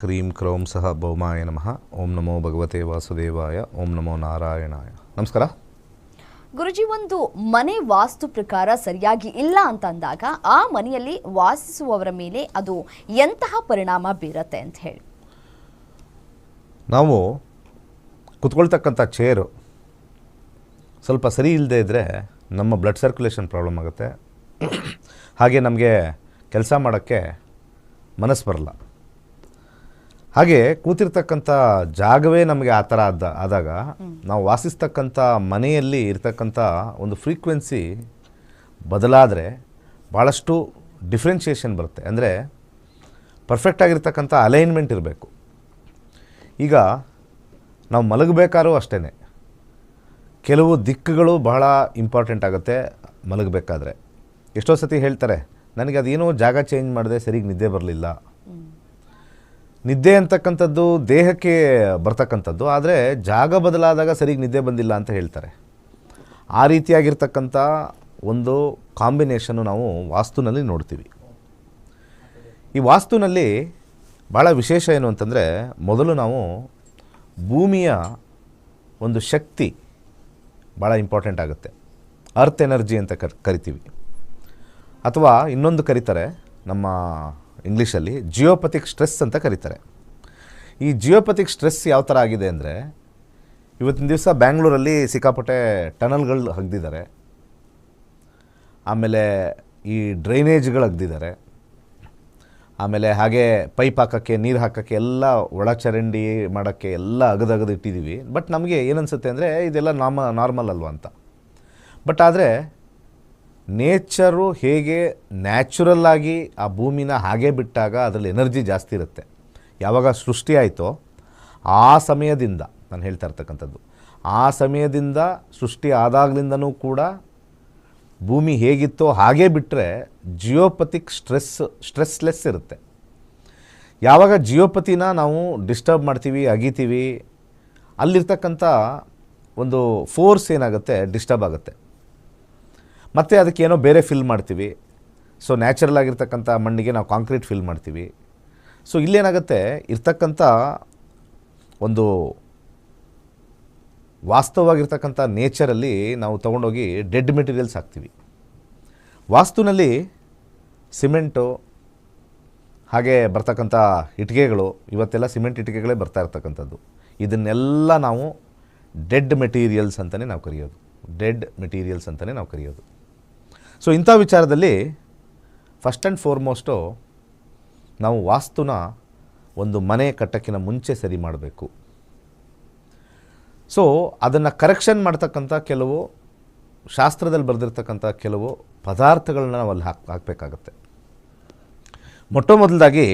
Cream ಕ್ರೌಂ ಸಹ ಭೌಮಾಯ ನಮಃ. ಓಂ ನಮೋ ಭಗವತೆ ವಾಸುದೇವಾಯ. ಓಂ ನಮೋ ನಾರಾಯಣಾಯ. ನಮಸ್ಕಾರ ಗುರುಜಿ. ಒಂದು ಮನೆ ವಾಸ್ತು ಪ್ರಕಾರ ಸರಿಯಾಗಿ ಇಲ್ಲ ಅಂತ ಅಂದಾಗ ಆ ಮನೆಯಲ್ಲಿ ವಾಸಿಸುವವರ ಮೇಲೆ ಅದು ಎಂತಹ ಪರಿಣಾಮ ಬೀರುತ್ತೆ ಅಂತ ಹೇಳಿ? ನಾವು ಕುತ್ಕೊಳ್ತಕ್ಕಂಥ ಚೇರು ಸ್ವಲ್ಪ ಸರಿ ಇಲ್ಲದೆ ಇದ್ದರೆ ನಮ್ಮ ಬ್ಲಡ್ ಸರ್ಕ್ಯುಲೇಷನ್ ಪ್ರಾಬ್ಲಮ್ ಆಗುತ್ತೆ. ಹಾಗೆ ನಮಗೆ ಕೆಲಸ ಮಾಡೋಕ್ಕೆ ಮನಸ್ಸು ಬರಲ್ಲ. ಹಾಗೆ ಕೂತಿರ್ತಕ್ಕಂಥ ಜಾಗವೇ ನಮಗೆ ಆ ಥರ ಆದಾಗ ನಾವು ವಾಸಿಸ್ತಕ್ಕಂಥ ಮನೆಯಲ್ಲಿ ಇರ್ತಕ್ಕಂಥ ಒಂದು ಫ್ರೀಕ್ವೆನ್ಸಿ ಬದಲಾದರೆ ಭಾಳಷ್ಟು ಡಿಫ್ರೆನ್ಷಿಯೇಷನ್ ಬರುತ್ತೆ. ಅಂದರೆ ಪರ್ಫೆಕ್ಟಾಗಿರ್ತಕ್ಕಂಥ ಅಲೈನ್ಮೆಂಟ್ ಇರಬೇಕು. ಈಗ ನಾವು ಮಲಗಬೇಕಾದ್ರೂ ಅಷ್ಟೇ, ಕೆಲವು ದಿಕ್ಕುಗಳು ಬಹಳ ಇಂಪಾರ್ಟೆಂಟ್ ಆಗುತ್ತೆ ಮಲಗಬೇಕಾದ್ರೆ. ಎಷ್ಟೋ ಸತಿ ಹೇಳ್ತಾರೆ, ನನಗೆ ಅದೇನೋ ಜಾಗ ಚೇಂಜ್ ಮಾಡಿದೆ ಸರಿಗೆ ನಿದ್ದೆ ಬರಲಿಲ್ಲ. ನಿದ್ದೆ ಅಂತಕ್ಕಂಥದ್ದು ದೇಹಕ್ಕೆ ಬರ್ತಕ್ಕಂಥದ್ದು, ಆದರೆ ಜಾಗ ಬದಲಾದಾಗ ಸರಿಗೆ ನಿದ್ದೆ ಬಂದಿಲ್ಲ ಅಂತ ಹೇಳ್ತಾರೆ. ಆ ರೀತಿಯಾಗಿರ್ತಕ್ಕಂಥ ಒಂದು ಕಾಂಬಿನೇಷನ್ನು ನಾವು ವಾಸ್ತುನಲ್ಲಿ ನೋಡ್ತೀವಿ. ಈ ವಾಸ್ತುನಲ್ಲಿ ಭಾಳ ವಿಶೇಷ ಏನು ಅಂತಂದರೆ, ಮೊದಲು ನಾವು ಭೂಮಿಯ ಒಂದು ಶಕ್ತಿ ಭಾಳ ಇಂಪಾರ್ಟೆಂಟ್ ಆಗುತ್ತೆ. ಅರ್ತ್ ಎನರ್ಜಿ ಅಂತ ಕರಿತೀವಿ, ಅಥವಾ ಇನ್ನೊಂದು ಕರೀತಾರೆ ನಮ್ಮ ಇಂಗ್ಲೀಷಲ್ಲಿ ಜಿಯೋಪಥಿಕ್ ಸ್ಟ್ರೆಸ್ ಅಂತ ಕರೀತಾರೆ. ಈ ಜಿಯೋಪಥಿಕ್ ಸ್ಟ್ರೆಸ್ ಯಾವ ಥರ ಆಗಿದೆ ಅಂದರೆ, ಇವತ್ತಿನ ದಿವಸ ಬ್ಯಾಂಗ್ಳೂರಲ್ಲಿ ಸಿಕ್ಕಾಪಟ್ಟೆ ಟನಲ್ಗಳು ಹಗ್ದಿದ್ದಾರೆ, ಆಮೇಲೆ ಈ ಡ್ರೈನೇಜ್ಗಳು ಹಗ್ದಿದ್ದಾರೆ, ಆಮೇಲೆ ಹಾಗೆ ಪೈಪ್ ಹಾಕೋಕ್ಕೆ, ನೀರು ಹಾಕೋಕ್ಕೆ ಎಲ್ಲ ಒಳಚರಂಡಿ ಮಾಡೋಕ್ಕೆ ಎಲ್ಲ ಅಗದು ಇಟ್ಟಿದ್ದೀವಿ. ಬಟ್ ನಮಗೆ ಏನನ್ಸುತ್ತೆ ಅಂದರೆ ಇದೆಲ್ಲ ನಾರ್ಮಲ್ ಅಲ್ವಾ ಅಂತ. ಬಟ್ ಆದರೆ ನೇಚರು ಹೇಗೆ ನ್ಯಾಚುರಲ್ಲಾಗಿ ಆ ಭೂಮಿನ ಹಾಗೆ ಬಿಟ್ಟಾಗ ಅದರಲ್ಲಿ ಎನರ್ಜಿ ಜಾಸ್ತಿ ಇರುತ್ತೆ. ಯಾವಾಗ ಸೃಷ್ಟಿ ಆಯಿತೋ ಆ ಸಮಯದಿಂದ, ನಾನು ಹೇಳ್ತಾ ಇರ್ತಕ್ಕಂಥದ್ದು ಆ ಸಮಯದಿಂದ ಸೃಷ್ಟಿ ಆದಾಗ್ಲಿಂದನೂ ಕೂಡ ಭೂಮಿ ಹೇಗಿತ್ತೋ ಹಾಗೇ ಬಿಟ್ಟರೆ ಜಿಯೋಪಥಿಕ್ ಸ್ಟ್ರೆಸ್ಲೆಸ್ ಇರುತ್ತೆ. ಯಾವಾಗ ಜಿಯೋಪತಿನ ನಾವು ಡಿಸ್ಟರ್ಬ್ ಮಾಡ್ತೀವಿ, ಅಗಿತೀವಿ, ಅಲ್ಲಿರ್ತಕ್ಕಂಥ ಒಂದು ಫೋರ್ಸ್ ಏನಾಗುತ್ತೆ, ಡಿಸ್ಟರ್ಬ್ ಆಗುತ್ತೆ. ಮತ್ತು ಅದಕ್ಕೇನೋ ಬೇರೆ ಫಿಲ್ ಮಾಡ್ತೀವಿ. ಸೊ ನ್ಯಾಚುರಲ್ ಆಗಿರ್ತಕ್ಕಂಥ ಮಣ್ಣಿಗೆ ನಾವು ಕಾಂಕ್ರೀಟ್ ಫಿಲ್ ಮಾಡ್ತೀವಿ. ಸೊ ಇಲ್ಲೇನಾಗುತ್ತೆ, ಇರ್ತಕ್ಕಂಥ ಒಂದು ವಾಸ್ತವವಾಗಿರ್ತಕ್ಕಂಥ ನೇಚರಲ್ಲಿ ನಾವು ತೊಗೊಂಡೋಗಿ ಡೆಡ್ ಮೆಟೀರಿಯಲ್ಸ್ ಹಾಕ್ತೀವಿ. ವಾಸ್ತುನಲ್ಲಿ ಸಿಮೆಂಟು, ಹಾಗೆ ಬರ್ತಕ್ಕಂಥ ಇಟ್ಟಿಗೆಗಳು, ಇವತ್ತೆಲ್ಲ ಸಿಮೆಂಟ್ ಇಟ್ಟಿಗೆಗಳೇ ಬರ್ತಾ ಇರ್ತಕ್ಕಂಥದ್ದು. ಇದನ್ನೆಲ್ಲ ನಾವು ಡೆಡ್ ಮೆಟೀರಿಯಲ್ಸ್ ಅಂತಲೇ ನಾವು ಕರೆಯೋದು. ಸೊ ಇಂಥ ವಿಚಾರದಲ್ಲಿ ಫಸ್ಟ್ ಆ್ಯಂಡ್ ಫಾರ್ಮೋಸ್ಟು ನಾವು ವಾಸ್ತುನ ಒಂದು ಮನೆ ಕಟ್ಟಕ್ಕಿಂತ ಮುಂಚೆ ಸರಿ ಮಾಡಬೇಕು. ಸೊ ಅದನ್ನು ಕರೆಕ್ಷನ್ ಮಾಡ್ತಕ್ಕಂಥ ಕೆಲವು ಶಾಸ್ತ್ರದಲ್ಲಿ ಬರೆದಿರ್ತಕ್ಕಂಥ ಕೆಲವು ಪದಾರ್ಥಗಳನ್ನ ನಾವು ಅಲ್ಲಿ ಹಾಕಬೇಕಾಗತ್ತೆ. ಮೊದಲಾಗಿ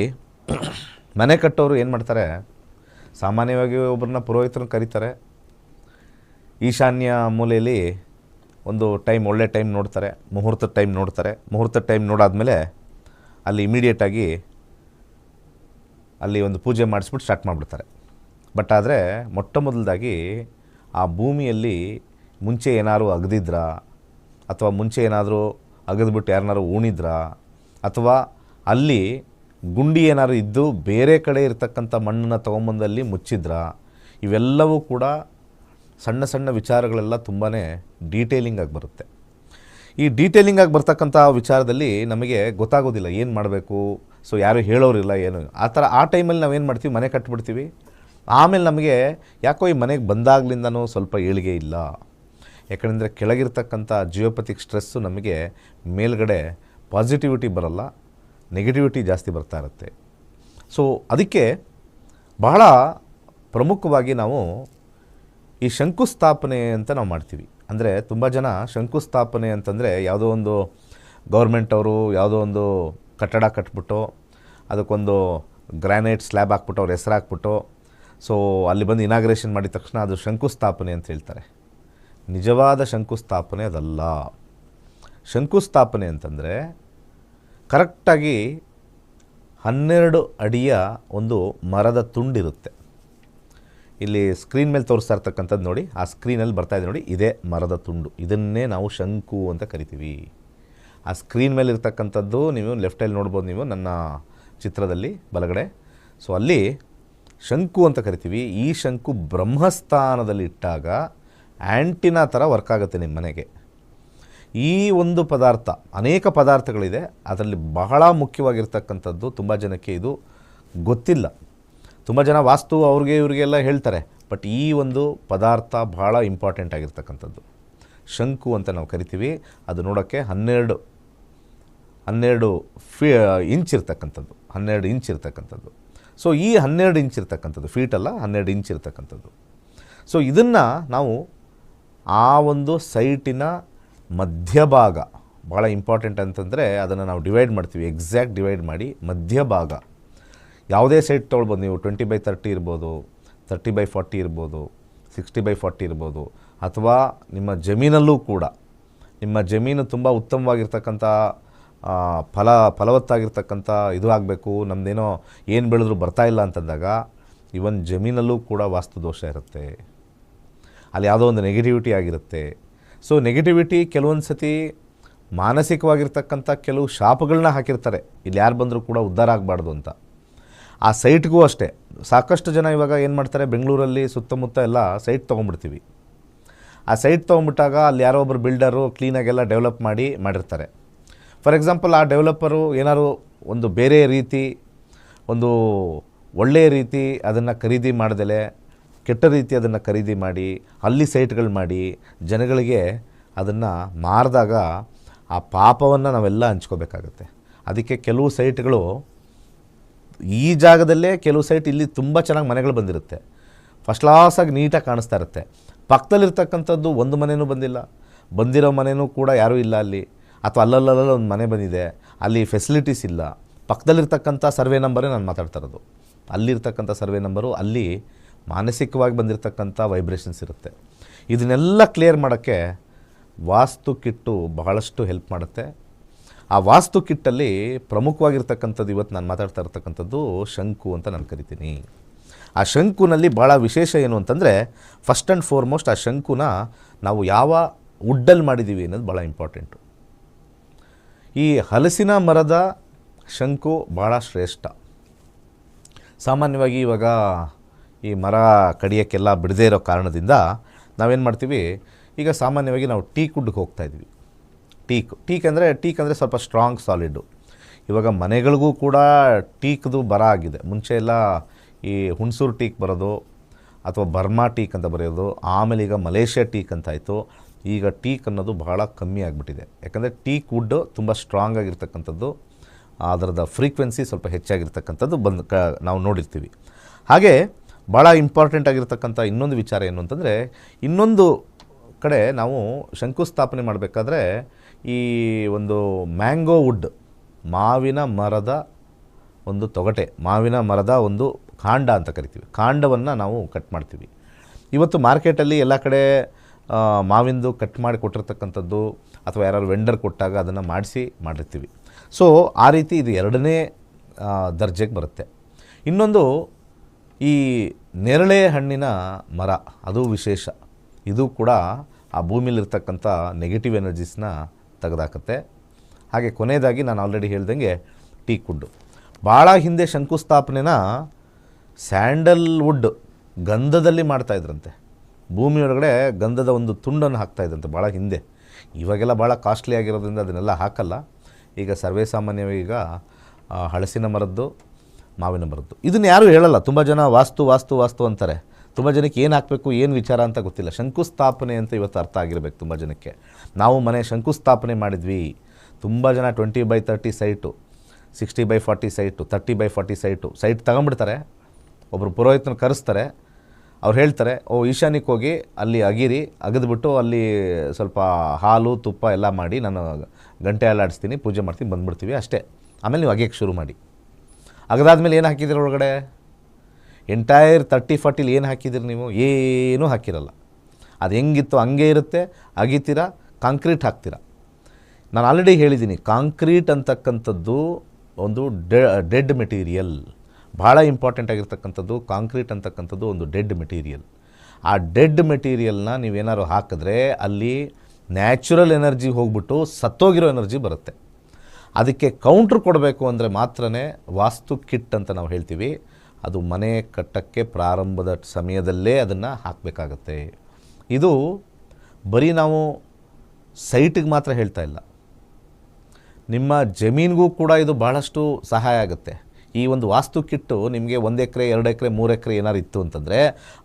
ಮನೆ ಕಟ್ಟೋರು ಏನು ಮಾಡ್ತಾರೆ, ಸಾಮಾನ್ಯವಾಗಿ ಒಬ್ಬರನ್ನ ಪುರೋಹಿತರನ್ನ ಕರೀತಾರೆ. ಈಶಾನ್ಯ ಮೂಲೆಯಲ್ಲಿ ಒಂದು ಒಳ್ಳೆ ಟೈಮ್ ನೋಡ್ತಾರೆ, ಮುಹೂರ್ತದ ಟೈಮ್ ನೋಡ್ತಾರೆ. ಮುಹೂರ್ತದ ಟೈಮ್ ನೋಡಾದ್ಮೇಲೆ ಅಲ್ಲಿ ಇಮಿಡಿಯೇಟಾಗಿ ಅಲ್ಲಿ ಒಂದು ಪೂಜೆ ಮಾಡಿಸ್ಬಿಟ್ಟು ಸ್ಟಾರ್ಟ್ ಮಾಡಿಬಿಡ್ತಾರೆ. ಬಟ್ ಆದರೆ ಮೊದಲಾಗಿ ಆ ಭೂಮಿಯಲ್ಲಿ ಮುಂಚೆ ಏನಾದ್ರು ಅಗದಿದ್ರಾ, ಅಥವಾ ಮುಂಚೆ ಏನಾದರೂ ಅಗದ್ಬಿಟ್ಟು ಯಾರನ್ನಾರು ಉಣಿದ್ರಾ, ಅಥವಾ ಅಲ್ಲಿ ಗುಂಡಿ ಏನಾದ್ರು ಇದ್ದು ಬೇರೆ ಕಡೆ ಇರ್ತಕ್ಕಂಥ ಮಣ್ಣನ್ನು ತೊಗೊಂಬಂದಲ್ಲಿ ಮುಚ್ಚಿದ್ರಾ, ಇವೆಲ್ಲವೂ ಕೂಡ ಸಣ್ಣ ಸಣ್ಣ ವಿಚಾರಗಳೆಲ್ಲ ತುಂಬಾ ಡೀಟೇಲಿಂಗ್ ಆಗಿ ಬರುತ್ತೆ. ಈ ಡೀಟೇಲಿಂಗ್ ಆಗಿ ಬರ್ತಕ್ಕಂಥ ವಿಚಾರದಲ್ಲಿ ನಮಗೆ ಗೊತ್ತಾಗೋದಿಲ್ಲ ಏನು ಮಾಡಬೇಕು. ಸೊ ಯಾರು ಹೇಳೋರಿಲ್ಲ ಏನು ಆ ಟೈಮಲ್ಲಿ ನಾವೇನು ಮಾಡ್ತೀವಿ, ಮನೆ ಕಟ್ಬಿಡ್ತೀವಿ. ಆಮೇಲೆ ನಮಗೆ ಯಾಕೋ ಈ ಮನೆಗೆ ಬಂದಾಗ್ಲಿಂದನೂ ಸ್ವಲ್ಪ ಏಳಿಗೆ ಇಲ್ಲ. ಯಾಕಂದರೆ ಕೆಳಗಿರ್ತಕ್ಕಂಥ ಜಿಯೋಪಥಿಕ್ ಸ್ಟ್ರೆಸ್ಸು ನಮಗೆ ಮೇಲ್ಗಡೆ ಪಾಸಿಟಿವಿಟಿ ಬರಲ್ಲ, ನೆಗೆಟಿವಿಟಿ ಜಾಸ್ತಿ ಬರ್ತಾ ಇರುತ್ತೆ. ಸೊ ಅದಕ್ಕೆ ಬಹಳ ಪ್ರಮುಖವಾಗಿ ನಾವು ಈ ಶಂಕುಸ್ಥಾಪನೆ ಅಂತ ನಾವು ಮಾಡ್ತೀವಿ. ಅಂದರೆ ತುಂಬ ಜನ ಶಂಕುಸ್ಥಾಪನೆ ಅಂತಂದರೆ ಯಾವುದೋ ಒಂದು ಗೌರ್ಮೆಂಟ್ ಅವರು ಯಾವುದೋ ಒಂದು ಕಟ್ಟಡ ಕಟ್ಬಿಟ್ಟು ಅದಕ್ಕೊಂದು ಗ್ರಾನೈಟ್ ಸ್ಲ್ಯಾಬ್ ಹಾಕ್ಬಿಟ್ಟು ಅವ್ರ ಹೆಸರು ಹಾಕ್ಬಿಟ್ಟು ಸೊ ಅಲ್ಲಿ ಬಂದು ಇನಾಗ್ರೇಷನ್ ಮಾಡಿದ ತಕ್ಷಣ ಅದು ಶಂಕುಸ್ಥಾಪನೆ ಅಂತ ಹೇಳ್ತಾರೆ. ನಿಜವಾದ ಶಂಕುಸ್ಥಾಪನೆ ಅದಲ್ಲ. ಶಂಕುಸ್ಥಾಪನೆ ಅಂತಂದರೆ ಕರೆಕ್ಟಾಗಿ 12 ಅಡಿಯ ಒಂದು ಮರದ ತುಂಡಿರುತ್ತೆ. ಇಲ್ಲಿ ಸ್ಕ್ರೀನ್ ಮೇಲೆ ತೋರಿಸ್ತಾ ಇರ್ತಕ್ಕಂಥದ್ದು ನೋಡಿ, ಆ ಸ್ಕ್ರೀನಲ್ಲಿ ಬರ್ತಾಯಿದೆ ನೋಡಿ, ಇದೇ ಮರದ ತುಂಡು. ಇದನ್ನೇ ನಾವು ಶಂಕು ಅಂತ ಕರಿತೀವಿ. ಆ ಸ್ಕ್ರೀನ್ ಮೇಲೆ ಇರ್ತಕ್ಕಂಥದ್ದು ನೀವು ಲೆಫ್ಟಲ್ಲಿ ನೋಡ್ಬೋದು, ನೀವು ನನ್ನ ಚಿತ್ರದಲ್ಲಿ ಬಲಗಡೆ. ಸೊ ಅಲ್ಲಿ ಶಂಕು ಅಂತ ಕರಿತೀವಿ. ಈ ಶಂಕು ಬ್ರಹ್ಮಸ್ಥಾನದಲ್ಲಿ ಇಟ್ಟಾಗ ಆ್ಯಂಟಿನಾ ಥರ ವರ್ಕ್ ಆಗುತ್ತೆ ನಿಮ್ಮ ಮನೆಗೆ. ಈ ಒಂದು ಪದಾರ್ಥ, ಅನೇಕ ಪದಾರ್ಥಗಳಿದೆ, ಅದರಲ್ಲಿ ಬಹಳ ಮುಖ್ಯವಾಗಿರ್ತಕ್ಕಂಥದ್ದು ತುಂಬ ಜನಕ್ಕೆ ಇದು ಗೊತ್ತಿಲ್ಲ. ತುಂಬ ಜನ ವಾಸ್ತು ಅವ್ರಿಗೆ ಇವ್ರಿಗೆಲ್ಲ ಹೇಳ್ತಾರೆ, ಬಟ್ ಈ ಒಂದು ಪದಾರ್ಥ ಬಹಳ ಇಂಪಾರ್ಟೆಂಟ್ ಆಗಿರ್ತಕ್ಕಂಥದ್ದು. ಶಂಕು ಅಂತ ನಾವು ಕರಿತೀವಿ. ಅದು ನೋಡೋಕ್ಕೆ 12 ಇಂಚ್ ಇರ್ತಕ್ಕಂಥದ್ದು, 12 ಇಂಚ್ ಇರ್ತಕ್ಕಂಥದ್ದು. ಸೊ ಈ 12 ಇಂಚ್ ಇರ್ತಕ್ಕಂಥದ್ದು, ಫೀಟಲ್ಲ, 12 ಇಂಚ್ ಇರ್ತಕ್ಕಂಥದ್ದು. ಸೊ ಇದನ್ನು ನಾವು ಆ ಒಂದು ಸೈಟಿನ ಮಧ್ಯಭಾಗ, ಭಾಳ ಇಂಪಾರ್ಟೆಂಟ್ ಅಂತಂದರೆ ಅದನ್ನು ನಾವು ಡಿವೈಡ್ ಮಾಡ್ತೀವಿ, ಎಕ್ಸಾಕ್ಟ್ ಡಿವೈಡ್ ಮಾಡಿ ಮಧ್ಯಭಾಗ. ಯಾವುದೇ ಸೈಟ್ ತೊಗೊಳ್ಬೋದು ನೀವು, 20/30 ಇರ್ಬೋದು, 30/40 ಇರ್ಬೋದು, 60/40 ಇರ್ಬೋದು, ಅಥವಾ ನಿಮ್ಮ ಜಮೀನಲ್ಲೂ ಕೂಡ ನಿಮ್ಮ ಜಮೀನು ತುಂಬ ಉತ್ತಮವಾಗಿರ್ತಕ್ಕಂಥ ಫಲವತ್ತಾಗಿರ್ತಕ್ಕಂಥ ಇದು ಆಗಬೇಕು, ನಮ್ಮದೇನೋ ಏನು ಬೆಳೆದ್ರೂ ಬರ್ತಾಯಿಲ್ಲ ಅಂತಂದಾಗ ಇವನ್ ಜಮೀನಲ್ಲೂ ಕೂಡ ವಾಸ್ತು ದೋಷ ಇರುತ್ತೆ, ಅಲ್ಲಿ ಯಾವುದೋ ಒಂದು ನೆಗೆಟಿವಿಟಿ ಆಗಿರುತ್ತೆ. ಸೊ ನೆಗೆಟಿವಿಟಿ ಕೆಲವೊಂದು ಸತಿ ಮಾನಸಿಕವಾಗಿರ್ತಕ್ಕಂಥ ಕೆಲವು ಶಾಪಗಳನ್ನ ಹಾಕಿರ್ತಾರೆ, ಇಲ್ಲಿ ಯಾರು ಬಂದರೂ ಕೂಡ ಉದ್ಧಾರ ಆಗಬಾರ್ದು ಅಂತ. ಆ ಸೈಟ್ಗೂ ಅಷ್ಟೇ ಸಾಕಷ್ಟು ಜನ ಇವಾಗ ಏನು ಮಾಡ್ತಾರೆ, ಬೆಂಗಳೂರಲ್ಲಿ ಸುತ್ತಮುತ್ತ ಎಲ್ಲ ಸೈಟ್ ತೊಗೊಂಡ್ಬಿಡ್ತೀವಿ. ಆ ಸೈಟ್ ತೊಗೊಂಡ್ಬಿಟ್ಟಾಗ ಅಲ್ಲಿ ಯಾರೋ ಒಬ್ಬರು ಬಿಲ್ಡರು ಕ್ಲೀನಾಗೆಲ್ಲ ಡೆವಲಪ್ ಮಾಡಿರ್ತಾರೆ. ಫಾರ್ ಎಕ್ಸಾಂಪಲ್ ಆ ಡೆವಲಪರು ಏನಾದ್ರು ಒಂದು ಬೇರೆ ರೀತಿ, ಒಂದು ಒಳ್ಳೆಯ ರೀತಿ ಅದನ್ನು ಖರೀದಿ ಮಾಡ್ದಲೆ ಕೆಟ್ಟ ರೀತಿ ಅದನ್ನು ಖರೀದಿ ಮಾಡಿ ಅಲ್ಲಿ ಸೈಟ್ಗಳು ಮಾಡಿ ಜನಗಳಿಗೆ ಅದನ್ನು ಮಾರಿದಾಗ ಆ ಪಾಪವನ್ನು ನಾವೆಲ್ಲ ಹಂಚ್ಕೋಬೇಕಾಗತ್ತೆ. ಅದಕ್ಕೆ ಕೆಲವು ಸೈಟ್ಗಳು ಈ ಜಾಗದಲ್ಲೇ, ಕೆಲವು ಸೈಟ್ ಇಲ್ಲಿ ತುಂಬ ಚೆನ್ನಾಗಿ ಮನೆಗಳು ಬಂದಿರುತ್ತೆ, ಫಸ್ಟ್ ಕ್ಲಾಸಾಗಿ ನೀಟಾಗಿ ಕಾಣಿಸ್ತಾ ಇರುತ್ತೆ. ಪಕ್ಕದಲ್ಲಿರ್ತಕ್ಕಂಥದ್ದು ಒಂದು ಮನೆಯೂ ಬಂದಿಲ್ಲ, ಬಂದಿರೋ ಮನೆಯೂ ಕೂಡ ಯಾರೂ ಇಲ್ಲ ಅಲ್ಲಿ, ಅಥವಾ ಅಲ್ಲಲ್ಲ ಒಂದು ಮನೆ ಬಂದಿದೆ, ಅಲ್ಲಿ ಫೆಸಿಲಿಟೀಸ್ ಇಲ್ಲ. ಪಕ್ಕದಲ್ಲಿರ್ತಕ್ಕಂಥ ಸರ್ವೆ ನಂಬರೇ ನಾನು ಮಾತಾಡ್ತಾ ಇರೋದು, ಅಲ್ಲಿರ್ತಕ್ಕಂಥ ಸರ್ವೆ ನಂಬರು, ಅಲ್ಲಿ ಮಾನಸಿಕವಾಗಿ ಬಂದಿರತಕ್ಕಂಥ ವೈಬ್ರೇಷನ್ಸ್ ಇರುತ್ತೆ. ಇದನ್ನೆಲ್ಲ ಕ್ಲಿಯರ್ ಮಾಡೋಕ್ಕೆ ವಾಸ್ತು ಕಿಟ್ಟು ಬಹಳಷ್ಟು ಹೆಲ್ಪ್ ಮಾಡುತ್ತೆ. ಆ ವಾಸ್ತು ಕಿಟ್ಟಲ್ಲಿ ಪ್ರಮುಖವಾಗಿರ್ತಕ್ಕಂಥದ್ದು ಇವತ್ತು ನಾನು ಮಾತಾಡ್ತಾ ಇರ್ತಕ್ಕಂಥದ್ದು ಶಂಕು ಅಂತ ನಾನು ಕರಿತೀನಿ. ಆ ಶಂಕುನಲ್ಲಿ ಭಾಳ ವಿಶೇಷ ಏನು ಅಂತಂದರೆ, ಫಸ್ಟ್ ಆ್ಯಂಡ್ ಫಾರ್ಮೋಸ್ಟ್ ಆ ಶಂಕುನ ನಾವು ಯಾವ ವುಡ್ಡಲ್ಲಿ ಮಾಡಿದ್ದೀವಿ ಅನ್ನೋದು ಭಾಳ ಇಂಪಾರ್ಟೆಂಟು. ಈ ಹಲಸಿನ ಮರದ ಶಂಕು ಭಾಳ ಶ್ರೇಷ್ಠ. ಸಾಮಾನ್ಯವಾಗಿ ಇವಾಗ ಈ ಮರ ಕಡಿಯೋಕ್ಕೆಲ್ಲ ಬಿಡದೇ ಇರೋ ಕಾರಣದಿಂದ ನಾವೇನು ಮಾಡ್ತೀವಿ, ಈಗ ಸಾಮಾನ್ಯವಾಗಿ ನಾವು ಟೀಕ್ ವುಡ್ಗೆ ಹೋಗ್ತಾಯಿದ್ವಿ. ಟೀಕ್ ಅಂದರೆ ಸ್ವಲ್ಪ ಸ್ಟ್ರಾಂಗ್ ಸಾಲಿಡ್ಡು. ಇವಾಗ ಮನೆಗಳಿಗೂ ಕೂಡ ಟೀಕ್ದು ಬರ ಆಗಿದೆ. ಮುಂಚೆ ಎಲ್ಲ ಈ ಹುಣಸೂರು ಟೀಕ್ ಬರೋದು, ಅಥವಾ ಬರ್ಮಾ ಟೀಕ್ ಅಂತ ಬರೆಯೋದು, ಆಮೇಲೆ ಈಗ ಮಲೇಷ್ಯಾ ಟೀಕ್ ಅಂತಾಯಿತು. ಈಗ ಟೀಕ್ ಅನ್ನೋದು ಬಹಳ ಕಮ್ಮಿ ಆಗಿಬಿಟ್ಟಿದೆ. ಯಾಕಂದರೆ ಟೀಕ್ ವುಡ್ಡು ತುಂಬ ಸ್ಟ್ರಾಂಗ್ ಆಗಿರ್ತಕ್ಕಂಥದ್ದು, ಅದರದ ಫ್ರೀಕ್ವೆನ್ಸಿ ಸ್ವಲ್ಪ ಹೆಚ್ಚಾಗಿರ್ತಕ್ಕಂಥದ್ದು ನಾವು ನೋಡಿರ್ತೀವಿ. ಹಾಗೆ ಭಾಳ ಇಂಪಾರ್ಟೆಂಟ್ ಆಗಿರ್ತಕ್ಕಂಥ ಇನ್ನೊಂದು ವಿಚಾರ ಏನು ಅಂತಂದರೆ, ಇನ್ನೊಂದು ಕಡೆ ನಾವು ಶಂಕುಸ್ಥಾಪನೆ ಮಾಡಬೇಕಾದ್ರೆ ಈ ಒಂದು ಮ್ಯಾಂಗೋ ವುಡ್, ಮಾವಿನ ಮರದ ಒಂದು ತೊಗಟೆ, ಮಾವಿನ ಮರದ ಒಂದು ಕಾಂಡ ಅಂತ ಕರಿತೀವಿ, ಕಾಂಡವನ್ನು ನಾವು ಕಟ್ ಮಾಡ್ತೀವಿ. ಇವತ್ತು ಮಾರ್ಕೆಟಲ್ಲಿ ಎಲ್ಲ ಕಡೆ ಮಾವಿಂದು ಕಟ್ ಮಾಡಿ ಕೊಟ್ಟಿರ್ತಕ್ಕಂಥದ್ದು, ಅಥವಾ ಯಾರು ವೆಂಡರ್ ಕೊಟ್ಟಾಗ ಅದನ್ನು ಮಾಡಿರ್ತೀವಿ. ಸೊ ಆ ರೀತಿ ಇದು 2ನೇ ದರ್ಜೆಗೆ ಬರುತ್ತೆ. ಇನ್ನೊಂದು ಈ ನೇರಳೆ ಹಣ್ಣಿನ ಮರ, ಅದು ವಿಶೇಷ. ಇದು ಕೂಡ ಆ ಭೂಮಿಲಿರ್ತಕ್ಕಂಥ ನೆಗೆಟಿವ್ ಎನರ್ಜೀಸ್ನ ತೆಗೆದಾಕತ್ತೆ. ಹಾಗೆ ಕೊನೆಯದಾಗಿ ನಾನು ಆಲ್ರೆಡಿ ಹೇಳ್ದಂಗೆ ಟೀಕ್ ವುಡ್ಡು. ಭಾಳ ಹಿಂದೆ ಶಂಕುಸ್ಥಾಪನೆನ ಸ್ಯಾಂಡಲ್ವುಡ್ ಗಂಧದಲ್ಲಿ ಮಾಡ್ತಾಯಿದ್ರಂತೆ. ಭೂಮಿಯೊಳಗಡೆ ಗಂಧದ ಒಂದು ತುಂಡನ್ನು ಹಾಕ್ತಾಯಿದ್ರಂತೆ ಭಾಳ ಹಿಂದೆ. ಇವಾಗೆಲ್ಲ ಭಾಳ ಕಾಸ್ಟ್ಲಿ ಆಗಿರೋದ್ರಿಂದ ಅದನ್ನೆಲ್ಲ ಹಾಕಲ್ಲ. ಈಗ ಸರ್ವೇ ಸಾಮಾನ್ಯವಾಗಿ ಈಗ ಹಲಸಿನ ಮರದ್ದು, ಮಾವಿನ ಮರದ್ದು. ಇದನ್ನು ಯಾರೂ ಹೇಳಲ್ಲ. ತುಂಬ ಜನ ವಾಸ್ತು ಅಂತಾರೆ. ತುಂಬ ಜನಕ್ಕೆ ಏನು ಹಾಕಬೇಕು, ಏನು ವಿಚಾರ ಅಂತ ಗೊತ್ತಿಲ್ಲ. ಶಂಕುಸ್ಥಾಪನೆ ಅಂತ ಇವತ್ತು ಅರ್ಥ ಆಗಿರಬೇಕು ತುಂಬ ಜನಕ್ಕೆ. ನಾವು ಮನೆ ಶಂಕುಸ್ಥಾಪನೆ ಮಾಡಿದ್ವಿ. ತುಂಬ ಜನ 20/30 ಸೈಟು, 60/40 ಸೈಟು, 30/40 ಸೈಟ್ ತಗೊಂಬಿಡ್ತಾರೆ. ಒಬ್ಬರು ಪುರೋಹಿತನ ಕರೆಸ್ತಾರೆ. ಅವ್ರು ಹೇಳ್ತಾರೆ, ಈಶಾನ್ಯಕ್ಕೆ ಹೋಗಿ ಅಲ್ಲಿ ಅಗೆದ್ಬಿಟ್ಟು ಅಲ್ಲಿ ಸ್ವಲ್ಪ ಹಾಲು ತುಪ್ಪ ಎಲ್ಲ ಮಾಡಿ ನಾನು ಗಂಟೆ ಅಲ್ಲಾಡಿಸ್ತೀನಿ, ಪೂಜೆ ಮಾಡ್ತೀನಿ, ಬಂದುಬಿಡ್ತೀವಿ ಅಷ್ಟೇ. ಆಮೇಲೆ ನೀವು ಅಗೆಯಕ್ಕೆ ಶುರು ಮಾಡಿ. ಅಗದಾದ್ಮೇಲೆ ಏನು ಹಾಕಿದ್ದೀರ ಒಳಗಡೆ? ಎಂಟೈರ್ 30-40 ಏನು ಹಾಕಿದ್ದೀರಿ ನೀವು? ಏನೂ ಹಾಕಿರಲ್ಲ. ಅದು ಹೆಂಗಿತ್ತು ಹಂಗೆ ಇರುತ್ತೆ. ಅಗಿತೀರಾ, ಕಾಂಕ್ರೀಟ್ ಹಾಕ್ತೀರಾ. ನಾನು ಆಲ್ರೆಡಿ ಹೇಳಿದ್ದೀನಿ, ಕಾಂಕ್ರೀಟ್ ಅಂತಕ್ಕಂಥದ್ದು ಒಂದು ಡೆಡ್ ಮೆಟೀರಿಯಲ್. ಭಾಳ ಇಂಪಾರ್ಟೆಂಟ್ ಆಗಿರ್ತಕ್ಕಂಥದ್ದು ಕಾಂಕ್ರೀಟ್ ಅಂತಕ್ಕಂಥದ್ದು ಒಂದು ಡೆಡ್ ಮೆಟೀರಿಯಲ್. ಆ ಡೆಡ್ ಮೆಟೀರಿಯಲ್ನ ನೀವೇನಾದ್ರು ಹಾಕಿದ್ರೆ ಅಲ್ಲಿ ನ್ಯಾಚುರಲ್ ಎನರ್ಜಿ ಹೋಗ್ಬಿಟ್ಟು ಸತ್ತೋಗಿರೋ ಎನರ್ಜಿ ಬರುತ್ತೆ. ಅದಕ್ಕೆ ಕೌಂಟ್ರ್ ಕೊಡಬೇಕು ಅಂದರೆ ಮಾತ್ರನೇ ವಾಸ್ತು ಕಿಟ್ ಅಂತ ನಾವು ಹೇಳ್ತೀವಿ. ಅದು ಮನೆ ಕಟ್ಟಕ್ಕೆ ಪ್ರಾರಂಭದ ಸಮಯದಲ್ಲೇ ಅದನ್ನು ಹಾಕಬೇಕಾಗತ್ತೆ. ಇದು ಬರೀ ನಾವು ಸೈಟಿಗೆ ಮಾತ್ರ ಹೇಳ್ತಾ ಇಲ್ಲ, ನಿಮ್ಮ ಜಮೀನಿಗೂ ಕೂಡ ಇದು ಬಹಳಷ್ಟು ಸಹಾಯ ಆಗುತ್ತೆ. ಈ ಒಂದು ವಾಸ್ತು ಕಿಟ್ಟು ನಿಮಗೆ 1 ಎಕರೆ 2 ಎಕರೆ 3 ಎಕರೆ ಏನಾರು ಇತ್ತು ಅಂತಂದರೆ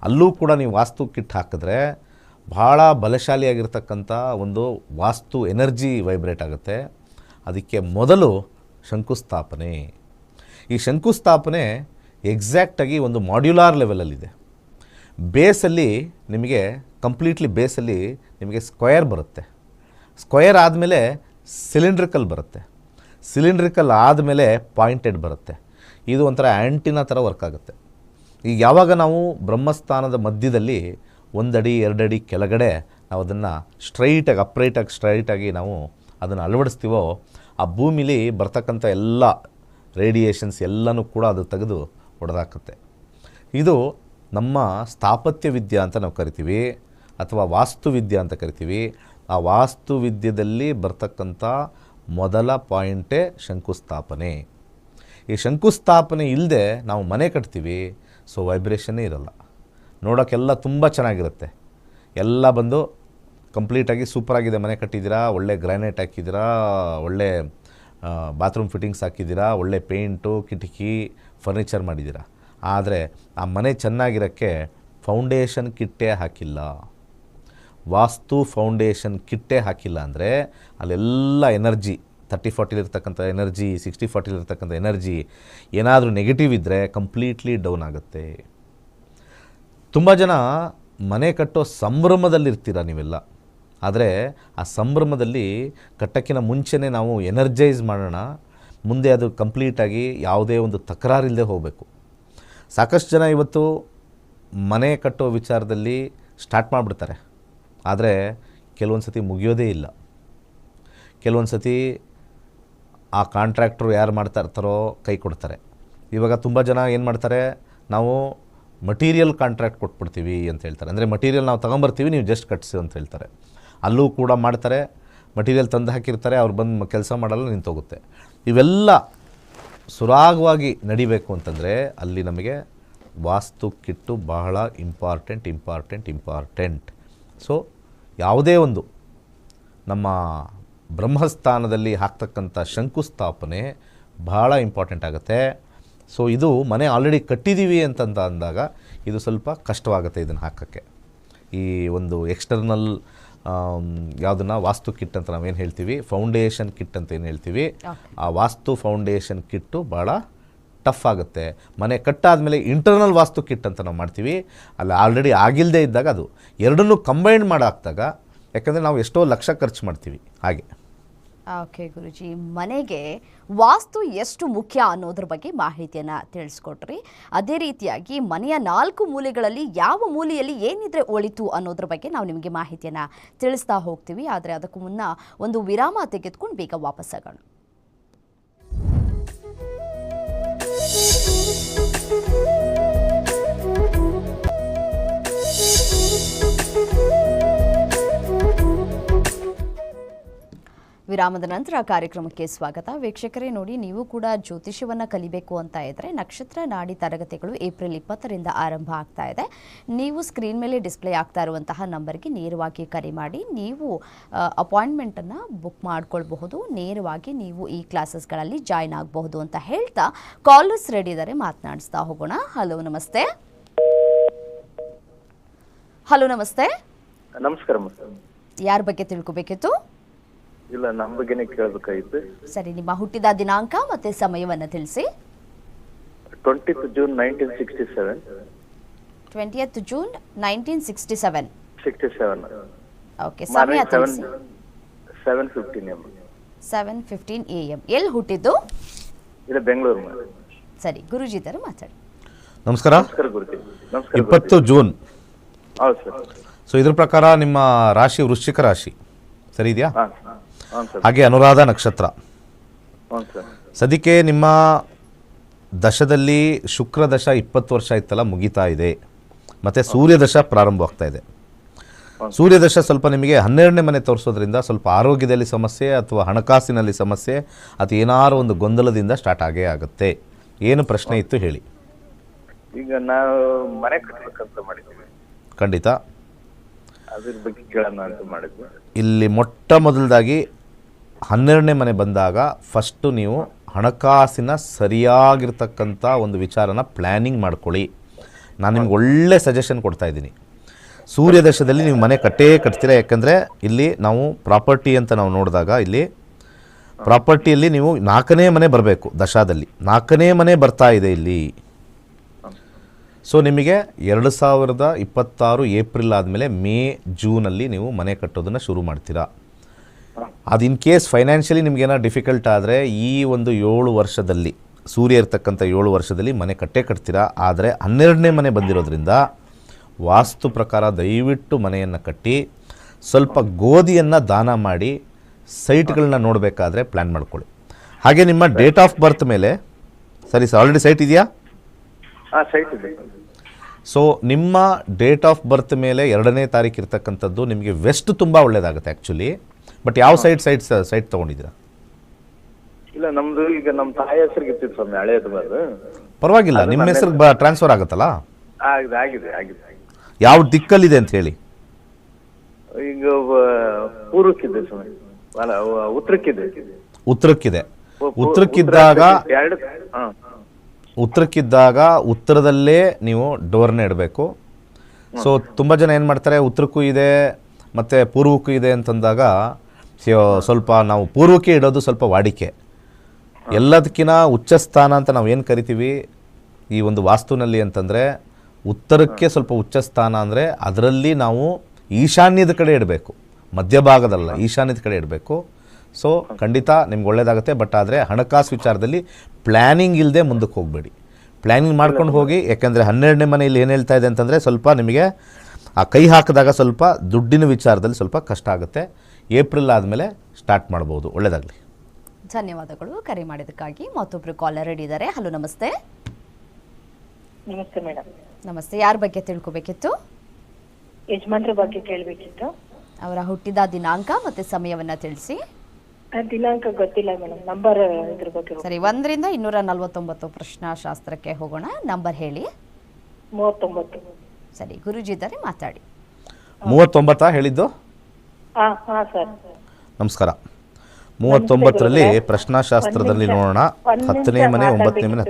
ಅಲ್ಲೂ ಕೂಡ ನೀವು ವಾಸ್ತು ಕಿಟ್ ಹಾಕಿದ್ರೆ ಭಾಳ ಬಲಶಾಲಿಯಾಗಿರ್ತಕ್ಕಂಥ ಒಂದು ವಾಸ್ತು ಎನರ್ಜಿ ವೈಬ್ರೇಟ್ ಆಗುತ್ತೆ. ಅದಕ್ಕೆ ಮೊದಲು ಶಂಕುಸ್ಥಾಪನೆ. ಈ ಶಂಕುಸ್ಥಾಪನೆ ಎಕ್ಸಾಕ್ಟಾಗಿ ಒಂದು ಮಾಡ್ಯುಲಾರ್ ಲೆವೆಲಲ್ಲಿದೆ. ಬೇಸಲ್ಲಿ ನಿಮಗೆ ಕಂಪ್ಲೀಟ್ಲಿ ಬೇಸಲ್ಲಿ ನಿಮಗೆ ಸ್ಕ್ವಯರ್ ಬರುತ್ತೆ. ಸ್ಕ್ವಯರ್ ಆದಮೇಲೆ ಸಿಲಿಂಡ್ರಿಕಲ್ ಬರುತ್ತೆ. ಸಿಲಿಂಡ್ರಿಕಲ್ ಆದಮೇಲೆ ಪಾಯಿಂಟೆಡ್ ಬರುತ್ತೆ. ಇದು ಒಂಥರ ಆ್ಯಂಟಿನಾ ಥರ ವರ್ಕ್ ಆಗುತ್ತೆ. ಈಗ ಯಾವಾಗ ನಾವು ಬ್ರಹ್ಮಸ್ಥಾನದ ಮಧ್ಯದಲ್ಲಿ 1 ಅಡಿ 2 ಅಡಿ ಕೆಳಗಡೆ ನಾವು ಅದನ್ನು ಸ್ಟ್ರೈಟಾಗಿ ನಾವು ಅದನ್ನು ಅಳವಡಿಸ್ತೀವೋ ಆ ಭೂಮಿಲಿ ಬರ್ತಕ್ಕಂಥ ಎಲ್ಲ ರೇಡಿಯೇಷನ್ಸ್ ಎಲ್ಲನೂ ಕೂಡ ಅದು ತೆಗೆದು ಹೊಡೆದಾಕುತ್ತೆ. ಇದು ನಮ್ಮ ಸ್ಥಾಪತ್ಯ ವಿದ್ಯೆ ಅಂತ ನಾವು ಕರಿತೀವಿ, ಅಥವಾ ವಾಸ್ತುವಿದ್ಯೆ ಅಂತ ಕರಿತೀವಿ. ಆ ವಾಸ್ತುವಿದ್ಯೆಯಲ್ಲಿ ಬರ್ತಕ್ಕಂಥ ಮೊದಲ ಪಾಯಿಂಟೇ ಶಂಕುಸ್ಥಾಪನೆ. ಈ ಶಂಕುಸ್ಥಾಪನೆ ಇಲ್ಲದೆ ನಾವು ಮನೆ ಕಟ್ತೀವಿ, ಸೊ ವೈಬ್ರೇಷನ್ನೇ ಇರಲ್ಲ. ನೋಡೋಕ್ಕೆಲ್ಲ ತುಂಬ ಚೆನ್ನಾಗಿರುತ್ತೆ. ಎಲ್ಲ ಬಂದು ಕಂಪ್ಲೀಟಾಗಿ ಸೂಪರಾಗಿದೆ, ಮನೆ ಕಟ್ಟಿದ್ದೀರಾ, ಒಳ್ಳೆ ಗ್ರಾನೈಟ್ ಹಾಕಿದ್ದೀರಾ, ಒಳ್ಳೆ ಬಾತ್ರೂಮ್ ಫಿಟ್ಟಿಂಗ್ಸ್ ಹಾಕಿದ್ದೀರಾ, ಒಳ್ಳೆ ಪೇಂಟು ಕಿಟಕಿ ಫರ್ನಿಚರ್ ಮಾಡಿದ್ದೀರಾ. ಆದರೆ ಆ ಮನೆ ಚೆನ್ನಾಗಿರೋಕ್ಕೆ ಫೌಂಡೇಶನ್ ಕಿಟ್ಟೇ ಹಾಕಿಲ್ಲ, ವಾಸ್ತು ಫೌಂಡೇಶನ್ ಕಿಟ್ಟೇ ಹಾಕಿಲ್ಲ ಅಂದರೆ ಅಲ್ಲೆಲ್ಲ ಎನರ್ಜಿ 30-40 ಇರ್ತಕ್ಕಂಥ ಎನರ್ಜಿ, 60-40 ಇರ್ತಕ್ಕಂಥ ಎನರ್ಜಿ ಏನಾದರೂ ನೆಗೆಟಿವ್ ಇದ್ದರೆ ಕಂಪ್ಲೀಟ್ಲಿ ಡೌನ್ ಆಗುತ್ತೆ. ತುಂಬ ಜನ ಮನೆ ಕಟ್ಟೋ ಸಂಭ್ರಮದಲ್ಲಿರ್ತೀರ ನೀವೆಲ್ಲ. ಆದರೆ ಆ ಸಂಭ್ರಮದಲ್ಲಿ ಕಟ್ಟಕ್ಕಿಂತ ಮುಂಚೆನೇ ನಾವು ಎನರ್ಜೈಸ್ ಮಾಡೋಣ, ಮುಂದೆ ಅದು ಕಂಪ್ಲೀಟಾಗಿ ಯಾವುದೇ ಒಂದು ತಕರಾರಿಲ್ಲದೆ ಹೋಗಬೇಕು. ಸಾಕಷ್ಟು ಜನ ಇವತ್ತು ಮನೆ ಕಟ್ಟೋ ವಿಚಾರದಲ್ಲಿ ಸ್ಟಾರ್ಟ್ ಮಾಡಿಬಿಡ್ತಾರೆ, ಆದರೆ ಕೆಲವೊಂದು ಸತಿ ಮುಗಿಯೋದೇ ಇಲ್ಲ. ಕೆಲವೊಂದು ಸತಿ ಆ ಕಾಂಟ್ರಾಕ್ಟ್ರು ಯಾರು ಮಾಡ್ತಾ ಇರ್ತಾರೋ ಕೈ ಕೊಡ್ತಾರೆ. ಇವಾಗ ತುಂಬ ಜನ ಏನು ಮಾಡ್ತಾರೆ, ನಾವು ಮಟೀರಿಯಲ್ ಕಾಂಟ್ರಾಕ್ಟ್ ಕೊಟ್ಬಿಡ್ತೀವಿ ಅಂತ ಹೇಳ್ತಾರೆ. ಅಂದರೆ ಮಟೀರಿಯಲ್ ನಾವು ತೊಗೊಂಬರ್ತೀವಿ, ನೀವು ಜಸ್ಟ್ ಕಟ್ಸಿ ಅಂತ ಹೇಳ್ತಾರೆ. ಅಲ್ಲೂ ಕೂಡ ಮಾಡ್ತಾರೆ, ಮಟೀರಿಯಲ್ ತಂದು ಹಾಕಿರ್ತಾರೆ, ಅವ್ರು ಬಂದು ಕೆಲಸ ಮಾಡಲ್ಲ, ನಿಂತೋಗುತ್ತೆ. ಇವೆಲ್ಲ ಸುರಾಗವಾಗಿ ನಡಿಬೇಕು ಅಂತಂದರೆ ಅಲ್ಲಿ ನಮಗೆ ವಾಸ್ತು ಕಿಟ್ಟು ಬಹಳ ಇಂಪಾರ್ಟೆಂಟ್. ಸೊ ಯಾವುದೇ ಒಂದು ನಮ್ಮ ಬ್ರಹ್ಮಸ್ಥಾನದಲ್ಲಿ ಹಾಕ್ತಕ್ಕಂಥ ಶಂಕುಸ್ಥಾಪನೆ ಬಹಳ ಇಂಪಾರ್ಟೆಂಟ್ ಆಗುತ್ತೆ. ಸೊ ಇದು ಮನೆ ಆಲ್ರೆಡಿ ಕಟ್ಟಿದ್ದೀವಿ ಅಂತಂತ ಅಂದಾಗ ಇದು ಸ್ವಲ್ಪ ಕಷ್ಟವಾಗುತ್ತೆ ಇದನ್ನು ಹಾಕೋಕ್ಕೆ. ಈ ಒಂದು ಎಕ್ಸ್ಟರ್ನಲ್ ಯಾವುದನ್ನು ವಾಸ್ತು ಕಿಟ್ ಅಂತ ನಾವೇನು ಹೇಳ್ತೀವಿ, ಫೌಂಡೇಶನ್ ಕಿಟ್ ಅಂತ ಏನು ಹೇಳ್ತೀವಿ, ಆ ವಾಸ್ತು ಫೌಂಡೇಶನ್ ಕಿಟ್ಟು ಭಾಳ ಟಫ್ ಆಗುತ್ತೆ. ಮನೆ ಕಟ್ಟಾದಮೇಲೆ ಇಂಟರ್ನಲ್ ವಾಸ್ತು ಕಿಟ್ ಅಂತ ನಾವು ಮಾಡ್ತೀವಿ, ಅಲ್ಲಿ ಆಲ್ರೆಡಿ ಆಗಿಲ್ಲದೆ ಇದ್ದಾಗ ಅದು ಎರಡನ್ನೂ ಕಂಬೈನ್ ಮಾಡಾಕ್ದಾಗ, ಯಾಕಂದರೆ ನಾವು ಎಷ್ಟೋ ಲಕ್ಷ ಖರ್ಚು ಮಾಡ್ತೀವಿ ಹಾಗೆ. ಓಕೆ ಗುರುಜಿ, ಮನೆಗೆ ವಾಸ್ತು ಎಷ್ಟು ಮುಖ್ಯ ಅನ್ನೋದ್ರ ಬಗ್ಗೆ ಮಾಹಿತಿಯನ್ನು ತಿಳಿಸ್ಕೊಟ್ರಿ. ಅದೇ ರೀತಿಯಾಗಿ ಮನೆಯ 4 ಮೂಲೆಗಳಲ್ಲಿ ಯಾವ ಮೂಲೆಯಲ್ಲಿ ಏನಿದ್ರೆ ಒಳಿತು ಅನ್ನೋದ್ರ ಬಗ್ಗೆ ನಾವು ನಿಮಗೆ ಮಾಹಿತಿಯನ್ನು ತಿಳಿಸ್ತಾ ಹೋಗ್ತೀವಿ. ಆದರೆ ಅದಕ್ಕೂ ಮುನ್ನ ಒಂದು ವಿರಾಮ ತೆಗೆದುಕೊಂಡು ಬೇಗ ವಾಪಸ್ಸಾಗೋಣ. ವಿರಾಮದ ನಂತರ ಕಾರ್ಯಕ್ರಮಕ್ಕೆ ಸ್ವಾಗತ. ವೀಕ್ಷಕರೇ ನೋಡಿ, ನೀವು ಕೂಡ ಜ್ಯೋತಿಷ್ಯವನ್ನು ಕಲಿಬೇಕು ಅಂತ ಇದ್ದರೆ ನಕ್ಷತ್ರ ನಾಡಿ ತರಗತಿಗಳು ಏಪ್ರಿಲ್ 20ರಿಂದ ಆರಂಭ ಆಗ್ತಾ ಇದೆ. ನೀವು ಸ್ಕ್ರೀನ್ ಮೇಲೆ ಡಿಸ್ಪ್ಲೇ ಆಗ್ತಾ ಇರುವಂತಹ ನಂಬರ್ಗೆ ನೇರವಾಗಿ ಕರೆ ಮಾಡಿ ನೀವು ಅಪಾಯಿಂಟ್ಮೆಂಟನ್ನು ಬುಕ್ ಮಾಡ್ಕೊಳ್ಬಹುದು. ನೇರವಾಗಿ ನೀವು ಈ ಕ್ಲಾಸಸ್ಗಳಲ್ಲಿ ಜಾಯ್ನ್ ಆಗಬಹುದು ಅಂತ ಹೇಳ್ತಾ ಕಾಲರ್ಸ್ ರೆಡಿ ಇದ್ದಾರೆ, ಮಾತನಾಡಿಸ್ತಾ ಹೋಗೋಣ. ಹಲೋ ನಮಸ್ತೆ. ನಮಸ್ಕಾರ. ಯಾರ ಬಗ್ಗೆ ತಿಳ್ಕೊಬೇಕಿತ್ತು? ಇಲ್ಲ, ನಮ್ಮ ಬಗ್ಗೆನೇ ಕೇಳಬೇಕಾಗಿತ್ತು. ಸರಿ, ನಿಮ್ಮ ಹುಟ್ಟಿದ ದಿನಾಂಕ ಮತ್ತೆ ಸಮಯವನ್ನು ತಿಳಿಸಿ. 20th June 1967. 20th June 1967. 67. Okay, ಸಮಯ ತಿಳಿಸಿ. 7:15 AM. 7:15 AM. ಎಲ್ಲಿ ಹುಟ್ಟಿದ್ದು? ಇಲ್ಲ, ಬೆಂಗಳೂರು. ಸರಿ, ಗುರುಜಿ ಇದ್ದಾರೆ, ಮಾತಾಡಿ. ನಮಸ್ಕಾರ. ನಮಸ್ಕಾರ ಗುರುಜಿ. ನಮಸ್ಕಾರ. 20 ಜೂನ್. ಹೌದು ಸರ್. ಸೊ ಇದ್ರ ಪ್ರಕಾರ ನಿಮ್ಮ ರಾಶಿ ವೃಶ್ಚಿಕ ರಾಶಿ, ಸರಿ ಇದೆಯಾ? ಹಾಂ ಸರ್. ಹಾಗೆ ಅನುರಾಧ ನಕ್ಷತ್ರ. ಹ್ಞೂ ಸರ್. ಸದ್ಯಕ್ಕೆ ನಿಮ್ಮ ದಶದಲ್ಲಿ ಶುಕ್ರ ದಶ 20 ವರ್ಷ ಇತ್ತಲ್ಲ, ಮುಗಿತಾ ಇದೆ. ಮತ್ತು ಸೂರ್ಯ ದಶ ಪ್ರಾರಂಭವಾಗ್ತಾ ಇದೆ. ಸೂರ್ಯ ದಶ ಸ್ವಲ್ಪ ನಿಮಗೆ 12ನೇ ಮನೆ ತೋರಿಸೋದ್ರಿಂದ ಸ್ವಲ್ಪ ಆರೋಗ್ಯದಲ್ಲಿ ಸಮಸ್ಯೆ ಅಥವಾ ಹಣಕಾಸಿನಲ್ಲಿ ಸಮಸ್ಯೆ ಅಥವಾ ಏನಾರು ಒಂದು ಗೊಂದಲದಿಂದ ಸ್ಟಾರ್ಟ್ ಆಗೇ ಆಗುತ್ತೆ. ಏನು ಪ್ರಶ್ನೆ ಇತ್ತು ಹೇಳಿ. ಈಗ ನಾವು ಮನೆ ಕಟ್ಬೇಕಂತ ಮಾಡಿದ್ವಿ, ಖಂಡಿತ. ಅದ್ರ ಬಗ್ಗೆ ಕೇಳೋಣ ಅಂತ ಮಾಡಿದ್ವಿ. ಇಲ್ಲಿ ಮೊಟ್ಟ ಮೊದಲದಾಗಿ 12ನೇ ಮನೆ ಬಂದಾಗ ಫಸ್ಟು ನೀವು ಹಣಕಾಸಿನ ಸರಿಯಾಗಿರ್ತಕ್ಕಂಥ ಒಂದು ವಿಚಾರನ ಪ್ಲ್ಯಾನಿಂಗ್ ಮಾಡ್ಕೊಳ್ಳಿ. ನಾನು ನಿಮ್ಗೆ ಒಳ್ಳೆ ಸಜೆಷನ್ ಕೊಡ್ತಾ ಇದ್ದೀನಿ. ಸೂರ್ಯ ದಶದಲ್ಲಿ ನೀವು ಮನೆ ಕಟ್ತೀರಾ. ಯಾಕಂದರೆ ಇಲ್ಲಿ ನಾವು ಪ್ರಾಪರ್ಟಿ ಅಂತ ನಾವು ನೋಡಿದಾಗ ಇಲ್ಲಿ ಪ್ರಾಪರ್ಟಿಯಲ್ಲಿ ನೀವು 4ನೇ ಮನೆ ಬರಬೇಕು. ದಶಾದಲ್ಲಿ 4ನೇ ಮನೆ ಬರ್ತಾ ಇದೆ ಇಲ್ಲಿ. ಸೊ ನಿಮಗೆ 2026 ಏಪ್ರಿಲ್ ಆದಮೇಲೆ ಮೇ ಜೂನಲ್ಲಿ ನೀವು ಮನೆ ಕಟ್ಟೋದನ್ನು ಶುರು ಮಾಡ್ತೀರಾ. ಅದು ಇನ್ ಕೇಸ್ ಫೈನಾನ್ಷಿಯಲಿ ನಿಮಗೇನಾದ್ರು ಡಿಫಿಕಲ್ಟ್ ಆದರೆ ಈ ಒಂದು 7 ವರ್ಷದಲ್ಲಿ ಸೂರ್ಯ ಇರ್ತಕ್ಕಂಥ 7 ವರ್ಷದಲ್ಲಿ ಮನೆ ಕಟ್ತೀರಾ. ಆದರೆ 12ನೇ ಮನೆ ಬಂದಿರೋದ್ರಿಂದ ವಾಸ್ತು ಪ್ರಕಾರ ದಯವಿಟ್ಟು ಮನೆಯನ್ನು ಕಟ್ಟಿ ಸ್ವಲ್ಪ ಗೋಧಿಯನ್ನು ದಾನ ಮಾಡಿ ಸೈಟ್ಗಳನ್ನ ನೋಡಬೇಕಾದ್ರೆ ಪ್ಲ್ಯಾನ್ ಮಾಡ್ಕೊಳ್ಳಿ. ಹಾಗೆ ನಿಮ್ಮ ಡೇಟ್ ಆಫ್ ಬರ್ತ್ ಮೇಲೆ ಸರಿ ಸರ್ ಆಲ್ರೆಡಿ ಸೈಟ್ ಇದೆಯಾ? ಸೈಟ್ ಇದೆ. ಸೊ ನಿಮ್ಮ ಡೇಟ್ ಆಫ್ ಬರ್ತ್ ಮೇಲೆ 2ನೇ ತಾರೀಕು ಇರ್ತಕ್ಕಂಥದ್ದು ನಿಮಗೆ ವೆಸ್ಟ್ ತುಂಬ ಒಳ್ಳೆಯದಾಗುತ್ತೆ ಆ್ಯಕ್ಚುಲಿ. ಬಟ್ ಯಾವ ಸೈಟ್ ತೊಗೊಂಡಿದ್ದೀರಾ? ಇಲ್ಲ, ನಮ್ದು ಈಗ ನಮ್ಮ ತಾಯಿ ಹೆಸರಿಗೆ ಇರ್ತಿತ್ತು ಸ್ವಾಮಿ, ಹಳೆಯದು ಬಂದು. ಪರವಾಗಿಲ್ಲ, ನಿಮ್ಮ ಹೆಸರಿಗೆ ಟ್ರಾನ್ಸ್ಫರ್ ಆಗುತ್ತಲ್ಲ. ಆಗಿದೆ. ಯಾವ ದಿಕ್ಕಲ್ಲಿದೆ ಅಂತ ಹೇಳಿ. ಈಗ ಪೂರ್ವಕ್ಕಿದೆ ಸ್ವಾಮಿ, ಉತ್ತರಕ್ಕಿದೆ. ಉತ್ತರಕ್ಕಿದ್ದಾಗ ಉತ್ತರದಲ್ಲೇ ನೀವು ಡೋರ್ನ ಇಡಬೇಕು. ಸೊ ತುಂಬ ಜನ ಏನು ಮಾಡ್ತಾರೆ, ಉತ್ತರಕ್ಕೂ ಇದೆ ಮತ್ತು ಪೂರ್ವಕ್ಕೂ ಇದೆ ಅಂತಂದಾಗ ಸ್ವಲ್ಪ ನಾವು ಪೂರ್ವಕ್ಕೆ ಇಡೋದು ಸ್ವಲ್ಪ ವಾಡಿಕೆ. ಎಲ್ಲದಕ್ಕಿಂತ ಉಚ್ಚ ಸ್ಥಾನ ಅಂತ ನಾವು ಏನು ಕರಿತೀವಿ ಈ ಒಂದು ವಾಸ್ತುನಲ್ಲಿ ಅಂತಂದರೆ, ಉತ್ತರಕ್ಕೆ ಸ್ವಲ್ಪ ಉಚ್ಚ ಸ್ಥಾನ ಅಂದರೆ ಅದರಲ್ಲಿ ನಾವು ಈಶಾನ್ಯದ ಕಡೆ ಇಡಬೇಕು, ಮಧ್ಯಭಾಗದಲ್ಲ, ಈಶಾನ್ಯದ ಕಡೆ ಇಡಬೇಕು. ಸೊ ಖಂಡಿತ ನಿಮ್ಗೆ ಒಳ್ಳೆಯದಾಗುತ್ತೆ. ಬಟ್ ಆದರೆ ಹಣಕಾಸು ವಿಚಾರದಲ್ಲಿ ಪ್ಲ್ಯಾನಿಂಗ್ ಇಲ್ಲದೆ ಮುಂದಕ್ಕೆ ಹೋಗಬೇಡಿ. ಪ್ಲ್ಯಾನಿಂಗ್ ಮಾಡ್ಕೊಂಡು ಹೋಗಿ. ಯಾಕೆಂದರೆ 12ನೇ ಮನೆಯಲ್ಲಿ ಏನು ಹೇಳ್ತಾ ಇದೆ ಅಂತಂದರೆ ಸ್ವಲ್ಪ ನಿಮಗೆ ಆ ಕೈ ಹಾಕಿದಾಗ ಸ್ವಲ್ಪ ದುಡ್ಡಿನ ವಿಚಾರದಲ್ಲಿ ಸ್ವಲ್ಪ ಕಷ್ಟ ಆಗುತ್ತೆ. ಏಪ್ರಿಲ್ ಆದಮೇಲೆ ಸ್ಟಾರ್ಟ್ ಮಾಡ್ಬೋದು. ಒಳ್ಳೆಯದಾಗಲಿ. ಧನ್ಯವಾದಗಳು ಕರೆ ಮಾಡಿದ್ದಕ್ಕಾಗಿ. ಮತ್ತೊಬ್ಬರು ಕಾಲರ್ ರೆಡಿ ಇದ್ದಾರೆ. ಹಲೋ, ನಮಸ್ತೆ. ನಮಸ್ತೆ ಮೇಡಮ್. ನಮಸ್ತೆ. ಯಾರ ಬಗ್ಗೆ ತಿಳ್ಕೊಬೇಕಿತ್ತು? ಯಜಮಾನ್ರ ಬಗ್ಗೆ ಕೇಳಬೇಕಿತ್ತು. ಅವರ ಹುಟ್ಟಿದ ದಿನಾಂಕ ಮತ್ತು ಸಮಯವನ್ನು ತಿಳಿಸಿ. ದಿನಾಂಕ ಗೊತ್ತಿಲ್ಲ ಮೇಡಮ್, ನಂಬರ್ ಇದ್ರ ಬಗ್ಗೆ. ಸರಿ, 1ರಿಂದ 249 ಪ್ರಶ್ನಾಶಾಸ್ತ್ರಕ್ಕೆ ಹೋಗೋಣ. ನಂಬರ್ ಹೇಳಿ. 39. ಸರಿ, ಗುರುಜಿ ಇದ್ದಾರೆ, ಮಾತಾಡಿ. 39 ಹೇಳಿದ್ದು? ಸರ್ ನಮಸ್ಕಾರ. 39ರಲ್ಲಿ ಪ್ರಶ್ನಾಶಾಸ್ತ್ರದಲ್ಲಿ ನೋಡೋಣ. 10ನೇ ಮನೆ 9ನೇ ಮನೆ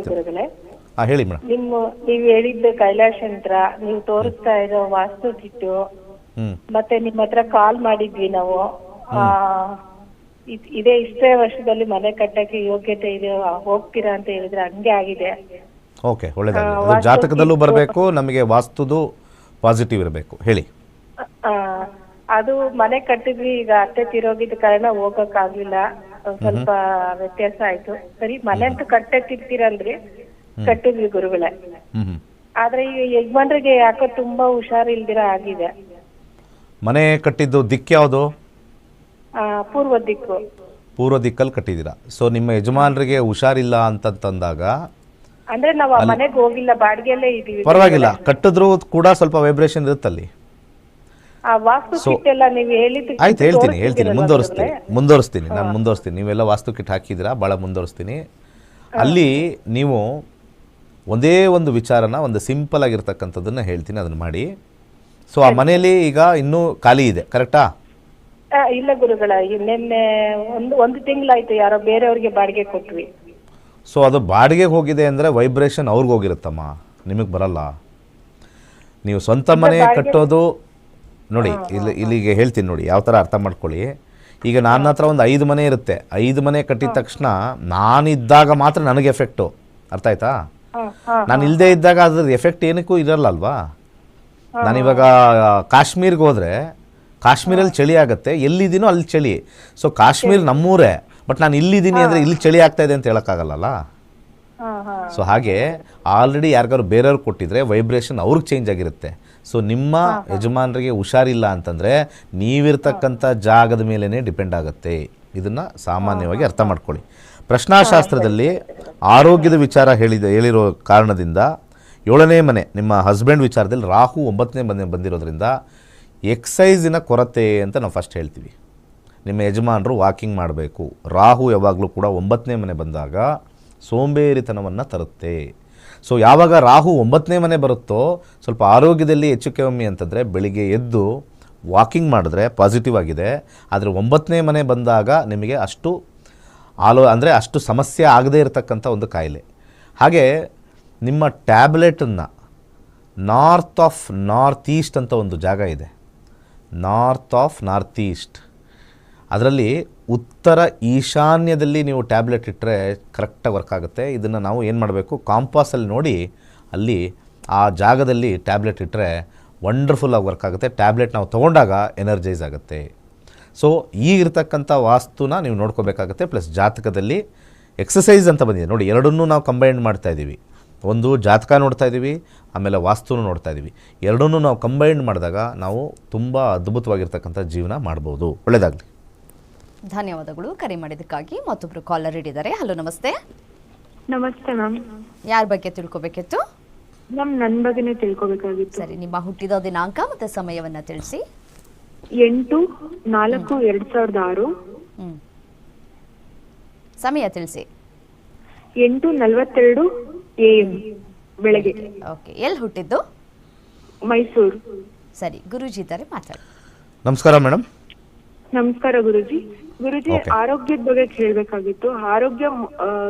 ಹೇಳಿ ಮೇಡಮ್. ನೀವು ಹೇಳಿದ್ದು ಕೈಲಾಶ ಯಂತ್ರ, ನೀವು ತೋರಿಸ್ತಾ ಇರೋ ವಾಸ್ತು ಕಿಟ್ಟು, ಮತ್ತೆ ನಿಮ್ಮ ಹತ್ರ ಕಾಲ್ ಮಾಡಿದ್ವಿ ನಾವು. ಇಷ್ಟೇ ವರ್ಷದಲ್ಲಿ ಮನೆ ಕಟ್ಟಕ್ಕೆ ಯೋಗ್ಯತೆ ಇದೆ, ಹೋಗ್ತೀರಾ ಅಂತ ಹೇಳಿದ್ರೆ ಹಂಗೆ ಆಗಿದೆ. ಓಕೆ, ಒಳ್ಳೆಯದಾಗಲಿ. ಜಾತಕದಲ್ಲೂ ಬರಬೇಕು, ನಮಗೆ ವಾಸ್ತುದು ಪಾಸಿಟಿವ್ ಇರಬೇಕು. ಹೇಳಿ. ಅದು ಮನೆ ಕಟ್ಟಿದ್ವಿ, ಈಗ ಅತ್ತೆ ತೀರೋಗಿದ್ದ ಕಾರಣ ಹೋಗಕ್ ಆಗ್ಲಿಲ್ಲ, ಸ್ವಲ್ಪ ವ್ಯತ್ಯಾಸ ಆಯ್ತು. ಸರಿ, ಮನೆ ಅಂತೂ ಕಟ್ಟಕ್ಕಿರ್ತೀರಲ್ರಿ, ಕಟ್ಟಿದ್ವಿ ಗುರುಗಳೇ. ಆದ್ರೆ ಈಗ ಯಜಮಾನ್ರಿಗೆ ಯಾಕೋ ತುಂಬಾ ಹುಷಾರಿಲ್ದಿರ ಆಗಿದೆ. ಮನೆ ಕಟ್ಟಿದ್ದು ದಿಕ್ಕು ಯಾವುದು? ಪೂರ್ವ ದಿಕ್ಕು. ಪೂರ್ವ ದಿಕ್ಕಲ್ಲಿ ಕಟ್ಟಿದ್ದೀರಾ. ಸೊ ನಿಮ್ಮ ಯಜಮಾನರಿಗೆ ಹುಷಾರಿಲ್ಲ ಅಂತಂದಾಗ ಅಂದ್ರೆ ನಾವು ಆ ಮನೆಗೆ ಹೋಗಿಲ್ಲ, ಬಾಡಿಗೆಲ್ಲೇ ಇದೀವಿ. ಪರವಾಗಿಲ್ಲ, ಕಟ್ಟಿದ್ರು ಕೂಡ ಸ್ವಲ್ಪ ವೈಬ್ರೇಷನ್ ಇರುತ್ತಲ್ಲಿ. ಆ ವಾಸ್ತು ಕಿಟ್ ಎಲ್ಲ ನೀವು ಹೇಳಿದ್ದು ಆಯ್ತು, ಹೇಳ್ತೀನಿ ಮುಂದುವರಿಸ್ತೀನಿ. ನೀವೆಲ್ಲ ವಾಸ್ತು ಕಿಟ್ ಹಾಕಿದ್ದೀರಾ, ಭಾಳ ಮುಂದುವರಿಸ್ತೀನಿ. ಅಲ್ಲಿ ನೀವು ಒಂದೇ ಒಂದು ವಿಚಾರನ, ಒಂದು ಸಿಂಪಲ್ ಆಗಿರ್ತಕ್ಕಂಥದ್ದನ್ನು ಹೇಳ್ತೀನಿ, ಅದನ್ನು ಮಾಡಿ. ಸೊ ಆ ಮನೆಯಲ್ಲಿ ಈಗ ಇನ್ನೂ ಖಾಲಿ ಇದೆ, ಕರೆಕ್ಟಾ? ಇಲ್ಲ ಗುರುಗಳ, ನಿನ್ನೆ ಒಂದು ತಿಂಗಳಾಯ್ತು, ಯಾರೋ ಬೇರೆಯವ್ರಿಗೆ ಬಾಡಿಗೆ ಕೊಟ್ವಿ. ಸೊ ಅದು ಬಾಡಿಗೆಗೆ ಹೋಗಿದೆ ಅಂದರೆ ವೈಬ್ರೇಷನ್ ಅವ್ರಿಗೆ ಹೋಗಿರುತ್ತಮ್ಮ, ನಿಮಗೆ ಬರಲ್ಲ. ನೀವು ಸ್ವಂತ ಮನೆ ಕಟ್ಟೋದು ನೋಡಿ, ಇಲ್ಲಿಗೆ ಹೇಳ್ತೀನಿ ನೋಡಿ, ಯಾವ ಥರ ಅರ್ಥ ಮಾಡ್ಕೊಳ್ಳಿ. ಈಗ ನನ್ನ ಹತ್ರ ಒಂದು 5 ಮನೆ ಇರುತ್ತೆ. 5 ಮನೆ ಕಟ್ಟಿದ ತಕ್ಷಣ ನಾನಿದ್ದಾಗ ಮಾತ್ರ ನನಗೆ ಎಫೆಕ್ಟು, ಅರ್ಥ ಆಯ್ತಾ? ನಾನು ಇಲ್ಲದೆ ಇದ್ದಾಗ ಅದ್ರ ಎಫೆಕ್ಟ್ ಏನಕ್ಕೂ ಇರಲ್ಲ ಅಲ್ವಾ. ನಾನಿವಾಗ ಕಾಶ್ಮೀರ್ಗೆ ಹೋದರೆ ಕಾಶ್ಮೀರಲ್ಲಿ ಚಳಿ ಆಗುತ್ತೆ, ಎಲ್ಲಿದ್ದೀನೋ ಅಲ್ಲಿ ಚಳಿ. ಸೊ ಕಾಶ್ಮೀರ್ ನಮ್ಮೂರೇ, ಬಟ್ ನಾನು ಇಲ್ಲಿದ್ದೀನಿ ಅಂದರೆ ಇಲ್ಲಿ ಚಳಿ ಆಗ್ತಾ ಇದೆ ಅಂತ ಹೇಳೋಕ್ಕಾಗಲ್ಲ. ಸೊ ಹಾಗೆ ಆಲ್ರೆಡಿ ಯಾರಿಗಾರು ಬೇರೆಯವ್ರಿಗೆ ಕೊಟ್ಟಿದ್ರೆ ವೈಬ್ರೇಷನ್ ಅವ್ರಿಗೆ ಚೇಂಜ್ ಆಗಿರುತ್ತೆ. ಸೊ ನಿಮ್ಮ ಯಜಮಾನರಿಗೆ ಹುಷಾರಿಲ್ಲ ಅಂತಂದರೆ ನೀವಿರ್ತಕ್ಕಂಥ ಜಾಗದ ಮೇಲೇ ಡಿಪೆಂಡ್ ಆಗುತ್ತೆ. ಇದನ್ನು ಸಾಮಾನ್ಯವಾಗಿ ಅರ್ಥ ಮಾಡ್ಕೊಳ್ಳಿ. ಪ್ರಶ್ನಾಶಾಸ್ತ್ರದಲ್ಲಿ ಆರೋಗ್ಯದ ವಿಚಾರ ಹೇಳಿರೋ ಕಾರಣದಿಂದ 7ನೇ ಮನೆ ನಿಮ್ಮ ಹಸ್ಬೆಂಡ್ ವಿಚಾರದಲ್ಲಿ ರಾಹು 9ನೇ ಮನೆ ಬಂದಿರೋದ್ರಿಂದ ಎಕ್ಸೈಸಿನ ಕೊರತೆ ಅಂತ ನಾವು ಫಸ್ಟ್ ಹೇಳ್ತೀವಿ. ನಿಮ್ಮ ಯಜಮಾನರು ವಾಕಿಂಗ್ ಮಾಡಬೇಕು. ರಾಹು ಯಾವಾಗಲೂ ಕೂಡ 9ನೇ ಮನೆ ಬಂದಾಗ ಸೋಂಬೇರಿತನವನ್ನು ತರುತ್ತೆ. ಸೊ ಯಾವಾಗ ರಾಹು 9ನೇ ಮನೆ ಬರುತ್ತೋ ಸ್ವಲ್ಪ ಆರೋಗ್ಯದಲ್ಲಿ ಹೆಚ್ಚು ಕಮ್ಮಿ ಅಂತಂದರೆ ಬೆಳಿಗ್ಗೆ ಎದ್ದು ವಾಕಿಂಗ್ ಮಾಡಿದ್ರೆ ಪಾಸಿಟಿವ್ ಆಗಿದೆ. ಆದರೆ 9ನೇ ಮನೆ ಬಂದಾಗ ನಿಮಗೆ ಅಷ್ಟು ಅಷ್ಟು ಸಮಸ್ಯೆ ಆಗದೇ ಇರತಕ್ಕಂಥ ಒಂದು ಕಾಯಿಲೆ. ಹಾಗೆ ನಿಮ್ಮ ಟ್ಯಾಬ್ಲೆಟನ್ನು ನಾರ್ತ್ ಈಸ್ಟ್ ಅಂತ ಒಂದು ಜಾಗ ಇದೆ, ನಾರ್ತ್ ಈಸ್ಟ್, ಅದರಲ್ಲಿ ಉತ್ತರ ಈಶಾನ್ಯದಲ್ಲಿ ನೀವು ಟ್ಯಾಬ್ಲೆಟ್ ಇಟ್ಟರೆ ಕರೆಕ್ಟಾಗಿ ವರ್ಕ್ ಆಗುತ್ತೆ. ಇದನ್ನು ನಾವು ಏನು ಮಾಡಬೇಕು, ಕಾಂಪಾಸಲ್ಲಿ ನೋಡಿ ಅಲ್ಲಿ ಆ ಜಾಗದಲ್ಲಿ ಟ್ಯಾಬ್ಲೆಟ್ ಇಟ್ಟರೆ ವಂಡರ್ಫುಲ್ಲಾಗಿ ವರ್ಕ್ ಆಗುತ್ತೆ. ಟ್ಯಾಬ್ಲೆಟ್ ನಾವು ತೊಗೊಂಡಾಗ ಎನರ್ಜೈಸ್ ಆಗುತ್ತೆ. ಸೊ ಈಗಿರ್ತಕ್ಕಂಥ ವಾಸ್ತುನ ನೀವು ನೋಡ್ಕೋಬೇಕಾಗತ್ತೆ. ಪ್ಲಸ್ ಜಾತಕದಲ್ಲಿ ಎಕ್ಸಸೈಸ್ ಅಂತ ಬಂದಿದೆ ನೋಡಿ, ಎರಡನ್ನೂ ನಾವು ಕಂಬೈನ್ ಮಾಡ್ತಾ ಇದ್ದೀವಿ. ಒಂದು ಜಾತಕ ನೋಡ್ತಾ ಇದ್ದೀವಿ, ಆಮೇಲೆ ವಾಸ್ತುನೂ ನೋಡ್ತಾ ಇದ್ದೀವಿ. ಎರಡನ್ನೂ ನಾವು ಕಂಬೈನ್ ಮಾಡಿದಾಗ ನಾವು ತುಂಬ ಅದ್ಭುತವಾಗಿರ್ತಕ್ಕಂಥ ಜೀವನ ಮಾಡ್ಬೋದು. ಒಳ್ಳೆಯದಾಗಲಿ. ಧನ್ಯವಾದಗಳು ಕರೆ ಮಾಡಿದ್ದಕ್ಕಾಗಿ. ಮತ್ತೊಬ್ರು ಕಾಲರ್ ಇದ್ದಾರೆ. ಹಲೋ, ನಮಸ್ತೆ. ನಮಸ್ತೆ ಮ್ಯಾಮ್. ಯಾರ ಬಗ್ಗೆ ತಿಳ್ಕೊಬೇಕಿತ್ತು? ಮ್ಯಾಮ್ ನನ್ನ ಬಗ್ಗೆನೇ ತಿಳ್ಕೊಬೇಕಾಗಿತ್ತು. ಸರಿ, ನಿಮ್ಮ ಹುಟ್ಟಿದ ದಿನಾಂಕ ಮತ್ತು ಸಮಯವನ್ನ ತಿಳಿಸಿ. 8/4/2006. ಸಮಯ ತಿಳಿಸಿ. 8:42 AM ಬೆಳಗ್ಗೆ. ಓಕೆ, ಎಲ್ಲಿ ಹುಟ್ಟಿದ್ದು? ಮೈಸೂರು. ಸರಿ, ಗುರೂಜಿ ಇದ್ದಾರೆ, ಮಾತಾಡಿ. ನಮಸ್ಕಾರ ಮೇಡಮ್. ನಮಸ್ಕಾರ ಗುರುಜಿ. ಗುರುಜಿ, ಆರೋಗ್ಯದ ಬಗ್ಗೆ ಕೇಳಬೇಕಾಗಿತ್ತು. ಆರೋಗ್ಯ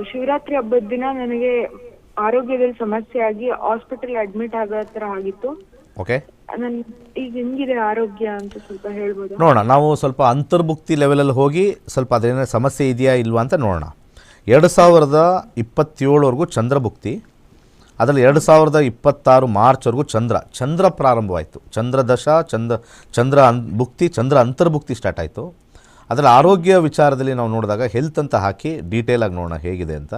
ಶಿವರಾತ್ರಿ ಹಬ್ಬದ ದಿನ ನನಗೆ ಆರೋಗ್ಯದಲ್ಲಿ ಸಮಸ್ಯೆ ಆಗಿ ಹಾಸ್ಪಿಟಲ್ ಅಡ್ಮಿಟ್ ಆಗೋ ಥರ ಆಗಿತ್ತು. ಓಕೆ, ಈಗ ಹೆಂಗಿದೆ ಆರೋಗ್ಯ ಅಂತ ಸ್ವಲ್ಪ ಹೇಳ್ಬೋದಾ? ನೋಡೋಣ. ನಾವು ಸ್ವಲ್ಪ ಅಂತರ್ಭುಕ್ತಿ ಲೆವೆಲಲ್ಲಿ ಹೋಗಿ ಸ್ವಲ್ಪ ಅದೇನೇ ಸಮಸ್ಯೆ ಇದೆಯಾ ಇಲ್ವಾ ಅಂತ ನೋಡೋಣ. 2027ವರೆಗೂ ಚಂದ್ರಭುಕ್ತಿ, ಅದರಲ್ಲಿ 2026 ಮಾರ್ಚ್ವರೆಗೂ ಚಂದ್ರ ಪ್ರಾರಂಭವಾಯಿತು. ಚಂದ್ರದಶ, ಭುಕ್ತಿ, ಚಂದ್ರ ಅಂತರ್ಭುಕ್ತಿ ಸ್ಟಾರ್ಟ್ ಆಯಿತು. ಅದರಲ್ಲಿ ಆರೋಗ್ಯ ವಿಚಾರದಲ್ಲಿ ನಾವು ನೋಡಿದಾಗ ಹೆಲ್ತ್ ಅಂತ ಹಾಕಿ ಡೀಟೇಲಾಗಿ ನೋಡೋಣ ಹೇಗಿದೆ ಅಂತ.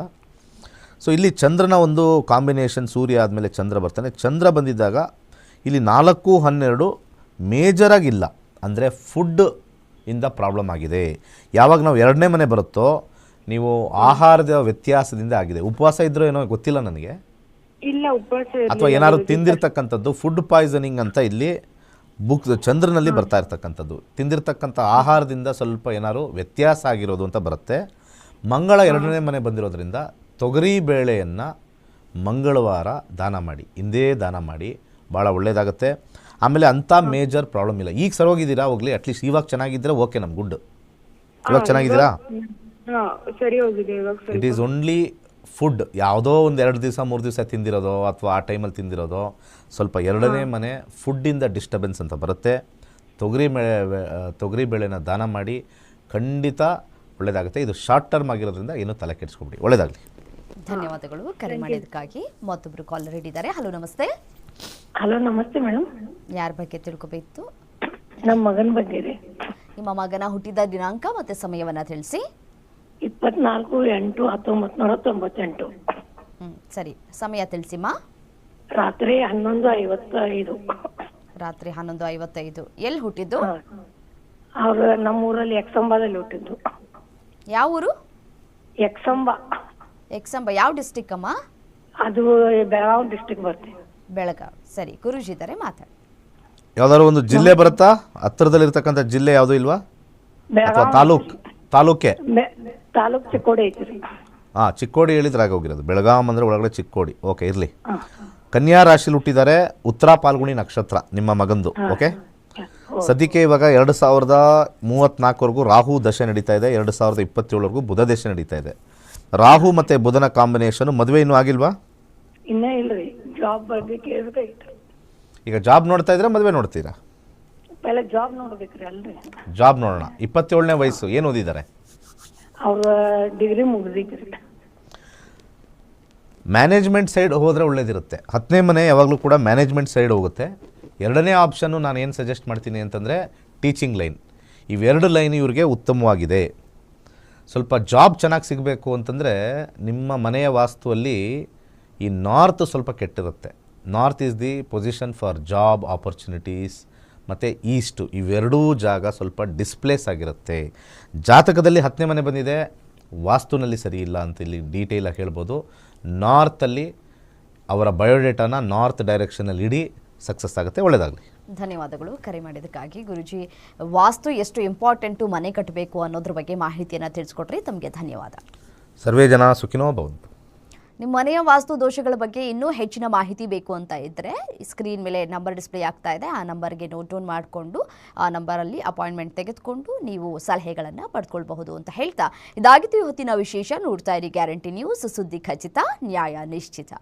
ಸೊ ಇಲ್ಲಿ ಚಂದ್ರನ ಒಂದು ಕಾಂಬಿನೇಷನ್, ಸೂರ್ಯ ಆದಮೇಲೆ ಚಂದ್ರ ಬರ್ತಾನೆ. ಚಂದ್ರ ಬಂದಿದ್ದಾಗ ಇಲ್ಲಿ 4-12 ಮೇಜರಾಗಿಲ್ಲ, ಅಂದರೆ ಫುಡ್ ಇಂದ ಪ್ರಾಬ್ಲಮ್ ಆಗಿದೆ. ಯಾವಾಗ ನಾವು 2ನೇ ಮನೆ ಬರುತ್ತೋ ನೀವು ಆಹಾರದ ವ್ಯತ್ಯಾಸದಿಂದ ಆಗಿದೆ. ಉಪವಾಸ ಇದ್ರೂ ಏನೋ ಗೊತ್ತಿಲ್ಲ ನನಗೆ, ಇಲ್ಲ ಉಪವಾಸ ಅಥವಾ ಏನಾದ್ರು ತಿಂದಿರ್ತಕ್ಕಂಥದ್ದು ಫುಡ್ ಪಾಯ್ಸನಿಂಗ್ ಅಂತ ಇಲ್ಲಿ ಚಂದ್ರನಲ್ಲಿ ಬರ್ತಾ ಇರ್ತಕ್ಕಂಥದ್ದು. ತಿಂದಿರ್ತಕ್ಕಂಥ ಆಹಾರದಿಂದ ಸ್ವಲ್ಪ ಏನಾದ್ರು ವ್ಯತ್ಯಾಸ ಆಗಿರೋದು ಅಂತ ಬರುತ್ತೆ. ಮಂಗಳ 2ನೇ ಮನೆ ಬಂದಿರೋದ್ರಿಂದ ತೊಗರಿ ಬೇಳೆಯನ್ನು ಮಂಗಳವಾರ ದಾನ ಮಾಡಿ, ಹಿಂದೆ ದಾನ ಮಾಡಿ, ಭಾಳ ಒಳ್ಳೆಯದಾಗುತ್ತೆ. ಆಮೇಲೆ ಅಂಥ ಮೇಜರ್ ಪ್ರಾಬ್ಲಮ್ ಇಲ್ಲ. ಈಗ ಸರೋಗಿದ್ದೀರಾ, ಹೋಗಲಿ, ಅಟ್ಲೀಸ್ಟ್ ಇವಾಗ ಚೆನ್ನಾಗಿದ್ದರೆ ಓಕೆ, ನಮ್ಮ ಗುಡ್. ಇವಾಗ ಚೆನ್ನಾಗಿದ್ದೀರಾ? ಸರಿ ಹೋಗಿದೆ ಇವಾಗ. It is only food. ಯಾವುದೋ ಒಂದು 2 ದಿವಸ 3 ದಿವಸ ತಿಂದಿರೋದೋ ಅಥವಾ ಆ ಟೈಮಲ್ಲಿ ತಿಂದಿರೋದೋ ಸ್ವಲ್ಪ 2ನೇ ಮನೆ ಫುಡ್ಡಿಂದ ಡಿಸ್ಟರ್ಬೆನ್ಸ್ ಅಂತ ಬರುತ್ತೆ. ತೊಗರಿ ಬೇಳೆನ ದಾನ ಮಾಡಿ, ಖಂಡಿತ ಒಳ್ಳೆಯದಾಗುತ್ತೆ. ಇದು ಶಾರ್ಟ್ ಟರ್ಮ್ ಆಗಿರೋದ್ರಿಂದ ಏನೂ ತಲೆ ಕೆಡಿಸ್ಕೊಬಿಡಿ. ಒಳ್ಳೆಯದಾಗಲಿ. ಧನ್ಯವಾದಗಳು ಕರೆ ಮಾಡಿದ್ದಕ್ಕಾಗಿ. ಮತ್ತೊಬ್ರು ಕಾಲರ್ ಇದ್ದಾರೆ. ಹಲೋ, ನಮಸ್ತೆ. ಹಲೋ, ನಮಸ್ತೆ ಮೇಡಮ್. ಯಾರ ಬಗ್ಗೆ ತಿಳ್ಕೊಬೇಕಿತ್ತು? ನಮ್ಮ ಮಗನ ಬಗ್ಗೆ ರೀ. ನಿಮ್ಮ ಮಗನ ಹುಟ್ಟಿದ ದಿನಾಂಕ ಮತ್ತು ಸಮಯವನ್ನ ತಿಳಿಸಿ. 24/8/1998. ಸರಿ, ಸಮಯ ತಿಳಿಸಿಮ್ಮ. ರಾತ್ರಿ 11:55. ರಾತ್ರಿ 11:55. ಎಲ್ಲಿ ಹುಟ್ಟಿದ್ದು? ಅವ್ರು ನಮ್ಮೂರಲ್ಲಿ ಎಕ್ಸಂಬದಲ್ಲಿ ಹುಟ್ಟಿದ್ದು. ಯಾವ ಊರು? ಎಕ್ಸಂಬ. ಯಾವ ಡಿಸ್ಟಿಕ್ ಅಮ್ಮ? ಅದು ಬೆಳಗಾವಿ ಡಿಸ್ಟಿಕ್ ಬರ್ತದೆ. ಬೆಳಗಾವಿ. ಸರಿ, ಗುರುಜಿ ಇದ್ದಾರೆ, ಮಾತಾಡಿ. ಯಾವ್ದಾದ್ರು ಒಂದು ಜಿಲ್ಲೆ ಬರುತ್ತಾ? ಹತ್ತಿರದಲ್ಲಿರ್ತಕ್ಕಂಥ ಜಿಲ್ಲೆ ಯಾವುದೂ ಇಲ್ವಾ? ಅಥವಾ ತಾಲೂಕೆ? ತಾಲೂಕ್ ಚಿಕ್ಕೋಡಿ ಐತಿ. ಚಿಕ್ಕೋಡಿ ಹೇಳಿದ್ರೆ ಆಗೋಗಿರೋದು. ಬೆಳಗಾಂ ಅಂದರೆ ಒಳಗಡೆ ಚಿಕ್ಕೋಡಿ. ಓಕೆ, ಇರಲಿ. ಕನ್ಯಾ ರಾಶಿಲಿ ಹುಟ್ಟಿದ್ದಾರೆ. ಉತ್ತರ ಪಾಲ್ಗುಣಿ ನಕ್ಷತ್ರ ನಿಮ್ಮ ಮಗಂದು. ಓಕೆ, ಸದ್ಯಕ್ಕೆ ಇವಾಗ 2034ವರೆಗೂ ರಾಹು ದಶೆ ನಡೀತಾ ಇದೆ. 2027ವರೆಗೂ ಬುಧ ದಶೆ ನಡೀತಾ ಇದೆ. ರಾಹು ಮತ್ತು ಬುಧನ ಕಾಂಬಿನೇಷನ್. ಮದುವೆ ಇನ್ನೂ ಆಗಿಲ್ವಾ? ಇನ್ನೂ ಇಲ್ರಿ. ಜಾಬ್ ಬಗ್ಗೆ ಕೇಳಬೇಕಾಗಿತ್ತು. ಈಗ ಜಾಬ್ ನೋಡ್ತಾ ಇದ್ರೆ ಮದುವೆ ನೋಡ್ತೀರಾ? ಜಾಬ್ ನೋಡ್ಬೇಕ್ರಿ. ಅಲ್ರಿ, ಜಾಬ್ ನೋಡೋಣ. 27ನೇ ವಯಸ್ಸು. ಏನು ಓದಿದ್ದಾರೆ? ಅವ್ರ ಡಿಗ್ರಿ ಮುಗಿದಿದ್ರಿ. ಮ್ಯಾನೇಜ್ಮೆಂಟ್ ಸೈಡ್ ಹೋದರೆ ಒಳ್ಳೇದಿರುತ್ತೆ. 10ನೇ ಮನೆ ಯಾವಾಗಲೂ ಕೂಡ ಮ್ಯಾನೇಜ್ಮೆಂಟ್ ಸೈಡ್ ಹೋಗುತ್ತೆ. 2ನೇ ಆಪ್ಷನ್ನು ನಾನು ಏನು ಸಜೆಸ್ಟ್ ಮಾಡ್ತೀನಿ ಅಂತಂದರೆ ಟೀಚಿಂಗ್ ಲೈನ್. ಇವೆರಡು ಲೈನ್ ಇವ್ರಿಗೆ ಉತ್ತಮವಾಗಿದೆ. ಸ್ವಲ್ಪ ಜಾಬ್ ಚೆನ್ನಾಗಿ ಸಿಗಬೇಕು ಅಂತಂದರೆ ನಿಮ್ಮ ಮನೆಯ ವಾಸ್ತುವಲ್ಲಿ ಈ ನಾರ್ತ್ ಸ್ವಲ್ಪ ಕೆಟ್ಟಿರುತ್ತೆ. North is the position for job opportunities. ಮತ್ತು ಈಸ್ಟು, ಇವೆರಡೂ ಜಾಗ ಸ್ವಲ್ಪ ಡಿಸ್ಪ್ಲೇಸ್ ಆಗಿರುತ್ತೆ. ಜಾತಕದಲ್ಲಿ 10ನೇ ಮನೆ ಬಂದಿದೆ, ವಾಸ್ತುನಲ್ಲಿ ಸರಿ ಇಲ್ಲ ಅಂತ ಇಲ್ಲಿ ಡೀಟೇಲಾಗಿ ಹೇಳ್ಬೋದು. ನಾರ್ತಲ್ಲಿ ಅವರ ಬಯೋಡೇಟಾನ ನಾರ್ತ್ ಡೈರೆಕ್ಷನಲ್ಲಿ ಇಡಿ, ಸಕ್ಸಸ್ ಆಗುತ್ತೆ. ಒಳ್ಳೆಯದಾಗಲಿ. ಧನ್ಯವಾದಗಳು ಕರೆ ಮಾಡಿದ್ದಕ್ಕಾಗಿ. ಗುರುಜಿ, ವಾಸ್ತು ಎಷ್ಟು ಇಂಪಾರ್ಟೆಂಟು ಮನೆ ಕಟ್ಟಬೇಕು ಅನ್ನೋದ್ರ ಬಗ್ಗೆ ಮಾಹಿತಿಯನ್ನು ತಿಳಿಸ್ಕೊಟ್ರಿ. ತಮಗೆ ಧನ್ಯವಾದ. ಸರ್ವೇ ಜನ ಸುಖಿನೋ ಭವಂತು. ನಿಮ್ಮ ಮನೆಯ ವಾಸ್ತು ದೋಷಗಳ ಬಗ್ಗೆ ಇನ್ನೂ ಹೆಚ್ಚಿನ ಮಾಹಿತಿ ಬೇಕು ಅಂತ ಇದ್ದರೆ ಸ್ಕ್ರೀನ್ ಮೇಲೆ ನಂಬರ್ ಡಿಸ್ಪ್ಲೇ ಆಗ್ತಾ ಇದೆ, ಆ ನಂಬರ್ಗೆ ನೋಟ್ ಡೌನ್ ಮಾಡಿಕೊಂಡು ಆ ನಂಬರಲ್ಲಿ ಅಪಾಯಿಂಟ್ಮೆಂಟ್ ತೆಗೆದುಕೊಂಡು ನೀವು ಸಲಹೆಗಳನ್ನು ಪಡ್ಕೊಳ್ಬಹುದು ಅಂತ ಹೇಳ್ತಾ ಇದಾಗಿತ್ತು ಇವತ್ತಿನ ವಿಶೇಷ. ನೋಡ್ತಾ ಇರಿ ಗ್ಯಾರಂಟಿ ನ್ಯೂಸ್, ಸುದ್ದಿ ಖಚಿತ, ನ್ಯಾಯ ನಿಶ್ಚಿತ.